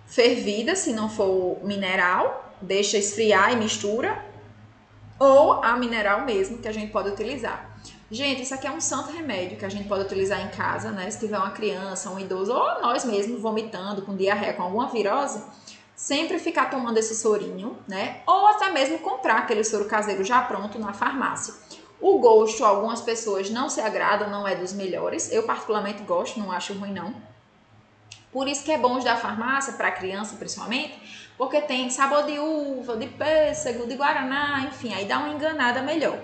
Fervida, se não for mineral. Deixa esfriar e mistura. Ou a mineral mesmo, que a gente pode utilizar. Gente, isso aqui é um santo remédio que a gente pode utilizar em casa, né? Se tiver uma criança, um idoso, ou nós mesmos vomitando, com diarreia, com alguma virose, sempre ficar tomando esse sorinho, né? Ou até mesmo comprar aquele soro caseiro já pronto na farmácia. O gosto, algumas pessoas não se agradam, não é dos melhores. Eu particularmente gosto, não acho ruim não. Por isso que é bom os da farmácia, para criança principalmente, porque tem sabor de uva, de pêssego, de guaraná, enfim, aí dá uma enganada melhor.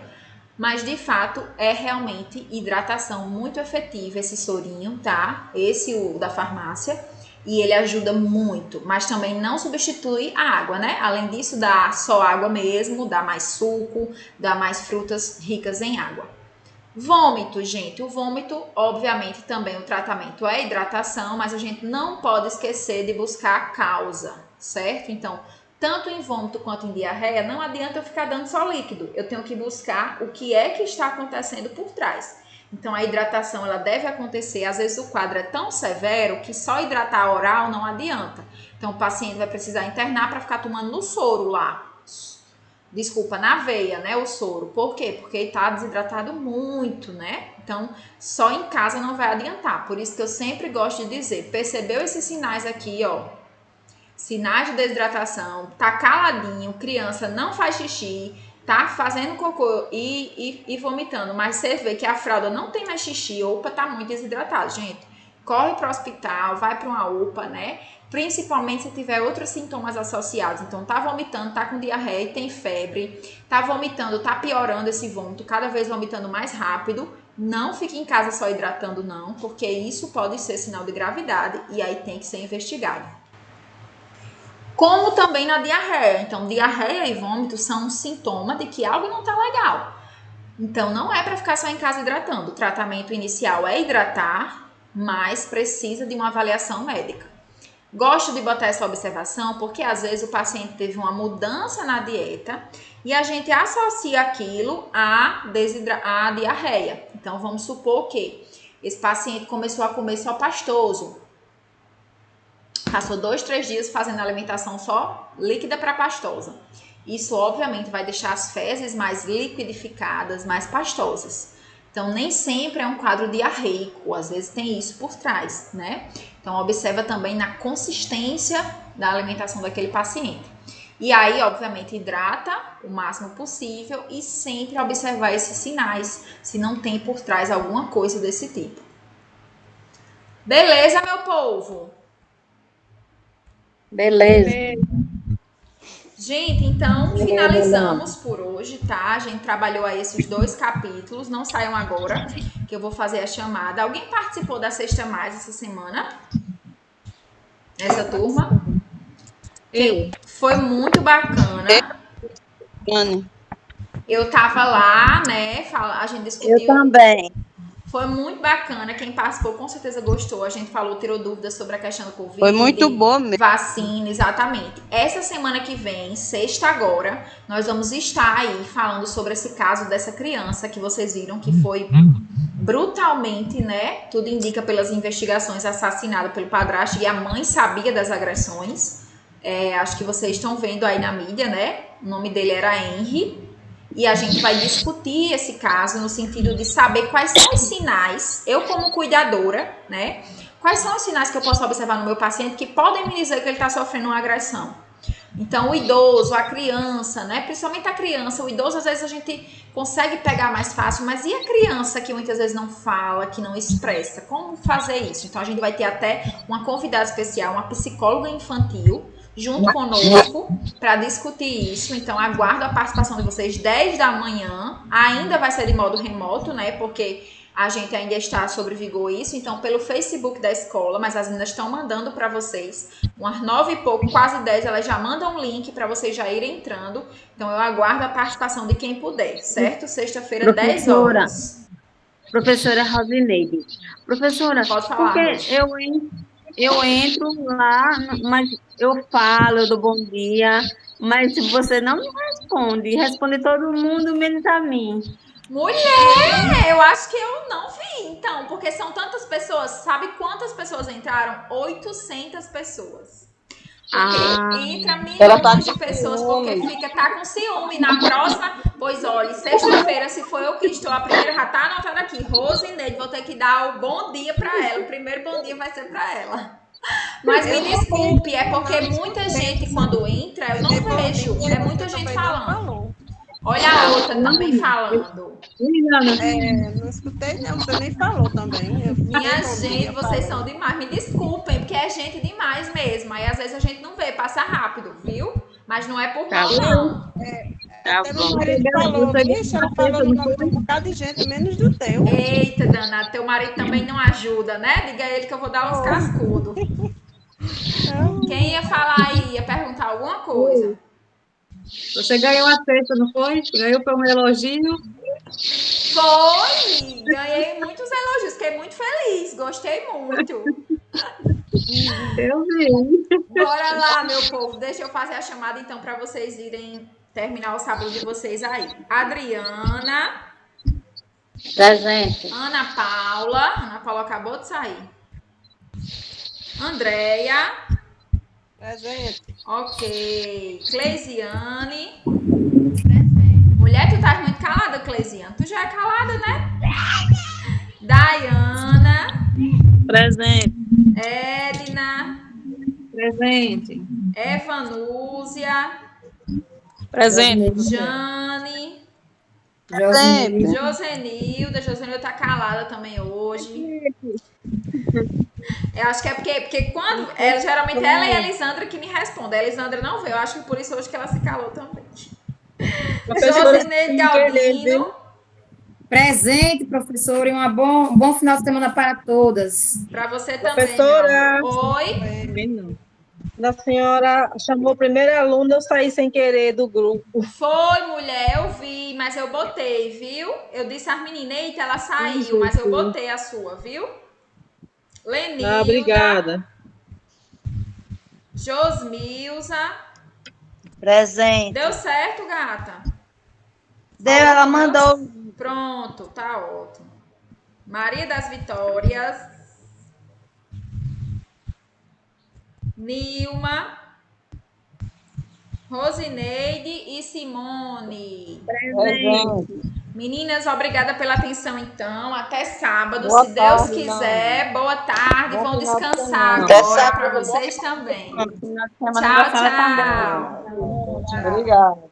Mas, de fato, é realmente hidratação muito efetiva esse sorinho, tá? Esse o da farmácia. E ele ajuda muito, mas também não substitui a água, né? Além disso, dá só água mesmo, dá mais suco, dá mais frutas ricas em água. Vômito, gente. O vômito, obviamente, também o tratamento é hidratação, mas a gente não pode esquecer de buscar a causa, certo? Então, tanto em vômito quanto em diarreia, não adianta eu ficar dando só líquido. Eu tenho que buscar o que é que está acontecendo por trás. Então, a hidratação ela deve acontecer. Às vezes, o quadro é tão severo que só hidratar oral não adianta. Então, o paciente vai precisar internar para ficar tomando no soro lá. Desculpa, na veia, né, o soro. Por quê? Porque ele está desidratado muito, né? Então, só em casa não vai adiantar. Por isso que eu sempre gosto de dizer, percebeu esses sinais aqui, ó? Sinais de desidratação, tá caladinho, criança não faz xixi, tá fazendo cocô e vomitando, mas você vê que a fralda não tem mais xixi, opa, tá muito desidratado, gente. Corre para o hospital, vai para uma UPA, né? Principalmente se tiver outros sintomas associados. Então, tá vomitando, tá com diarreia e tem febre, tá vomitando, tá piorando esse vômito, cada vez vomitando mais rápido. Não fique em casa só hidratando, não, porque isso pode ser sinal de gravidade e aí tem que ser investigado. Como também na diarreia. Então, diarreia e vômito são um sintoma de que algo não tá legal. Então, não é para ficar só em casa hidratando. O tratamento inicial é hidratar, mas precisa de uma avaliação médica. Gosto de botar essa observação porque às vezes o paciente teve uma mudança na dieta e a gente associa aquilo à diarreia. Então, vamos supor que esse paciente começou a comer só pastoso. Passou 2, 3 dias fazendo alimentação só líquida para pastosa. Isso, obviamente, vai deixar as fezes mais liquidificadas, mais pastosas. Então, nem sempre é um quadro diarreico, às vezes tem isso por trás, né? Então, observa também na consistência da alimentação daquele paciente. E aí, obviamente, hidrata o máximo possível e sempre observar esses sinais, se não tem por trás alguma coisa desse tipo. Beleza, meu povo? Beleza. Gente, então finalizamos por hoje, tá? A gente trabalhou aí esses 2 capítulos, não saiam agora, que eu vou fazer a chamada. Alguém participou da Sexta Mais essa semana? Essa turma? Foi muito bacana. Eu tava lá, né? A gente discutiu. Eu também. Foi muito bacana. Quem participou com certeza gostou. A gente falou, tirou dúvidas sobre a questão do Covid. Foi muito bom mesmo. Vacina, exatamente. Essa semana que vem, sexta agora, nós vamos estar aí falando sobre esse caso dessa criança que vocês viram que foi brutalmente, né? Tudo indica pelas investigações, assassinada pelo padrasto e a mãe sabia das agressões. Acho que vocês estão vendo aí na mídia, né? O nome dele era Henry. E a gente vai discutir esse caso no sentido de saber quais são os sinais, eu como cuidadora, né? Quais são os sinais que eu posso observar no meu paciente que podem me dizer que ele está sofrendo uma agressão. Então, o idoso, a criança, né? Principalmente a criança, o idoso às vezes a gente consegue pegar mais fácil, mas e a criança que muitas vezes não fala, que não expressa? Como fazer isso? Então, a gente vai ter até uma convidada especial, uma psicóloga infantil, junto conosco para discutir isso. Então, aguardo a participação de vocês 10 da manhã. Ainda vai ser de modo remoto, né? Porque a gente ainda está sobre Vigor isso. Então, pelo Facebook da escola, mas as meninas estão mandando para vocês. Umas 9 e pouco, quase 10, elas já mandam um link para vocês já irem entrando. Então, eu aguardo a participação de quem puder, certo? Sexta-feira, 10 horas. Professora Rosineide. Professora, pode falar, porque eu entro lá, mas eu falo, eu dou bom dia, Mas se você não me responde, responde todo mundo, menos a mim. Mulher, eu acho que eu não vi, então, porque são tantas pessoas. Sabe quantas pessoas entraram? 800 pessoas. Entra milhões de pessoas porque tá com ciúme. Na próxima, pois olha, sexta-feira, se for eu que estou a primeira, já tá anotado aqui. Rosineide, vou ter que dar o bom dia pra ela. O primeiro bom dia vai ser pra ela. Mas me desculpe, é porque muita gente quando entra, eu não vejo. É muita gente falando. Olha a outra também falando. Não escutei, não. Você nem falou também. Minha gente, vocês são demais. Me desculpem, porque é gente demais mesmo. Aí às vezes a gente não vê, passa rápido, viu? Mas não é por mal, não. Tá Meu marido falou, bicho, ela falou no nome de um bocado de gente, menos do teu. Eita, danado, teu marido também não ajuda, né? Diga a ele que eu vou dar uns cascudos. Quem ia falar aí? Ia perguntar alguma coisa? Você ganhou a sexta, não foi? Ganhou por um elogio? Foi! Ganhei muitos elogios, fiquei muito feliz, gostei muito. Eu vi. Bora lá, meu povo, deixa eu fazer a chamada então para vocês irem terminar o sábado de vocês aí. Adriana. Presente. Ana Paula acabou de sair. Andréia. Presente. Ok. Cleisiane. Mulher, tu tá muito calada, Cleisiane. Tu já é calada, né? Dayana. Presente. Edna. Presente. Evanúzia. Presente. Jane. Josenilda. Josenilda tá calada também hoje. Eu acho que é porque quando. Geralmente ela e a Elisandra que me respondem. A Elisandra não veio. Eu acho que por isso hoje que ela se calou também. Josineide Galdino. Presente, professora, e um bom final de semana para todas. Para você também. Professora. Oi. A senhora chamou a primeira aluna, eu saí sem querer do grupo. Foi, mulher, eu vi, mas eu botei, viu? Eu disse às meninas, eita, ela saiu, mas eu botei a sua, viu? Lenilda. Obrigada. Josmilza. Presente. Deu certo, gata? Deu, ela mandou. Pronto, tá ótimo. Maria das Vitórias. Nilma, Rosineide e Simone. Presente. Meninas, obrigada pela atenção, então. Até sábado, Boa se Deus tarde, quiser. Boa tarde. Vão final de descansar semana. agora para vocês também. Tchau, tchau. Também. Obrigada.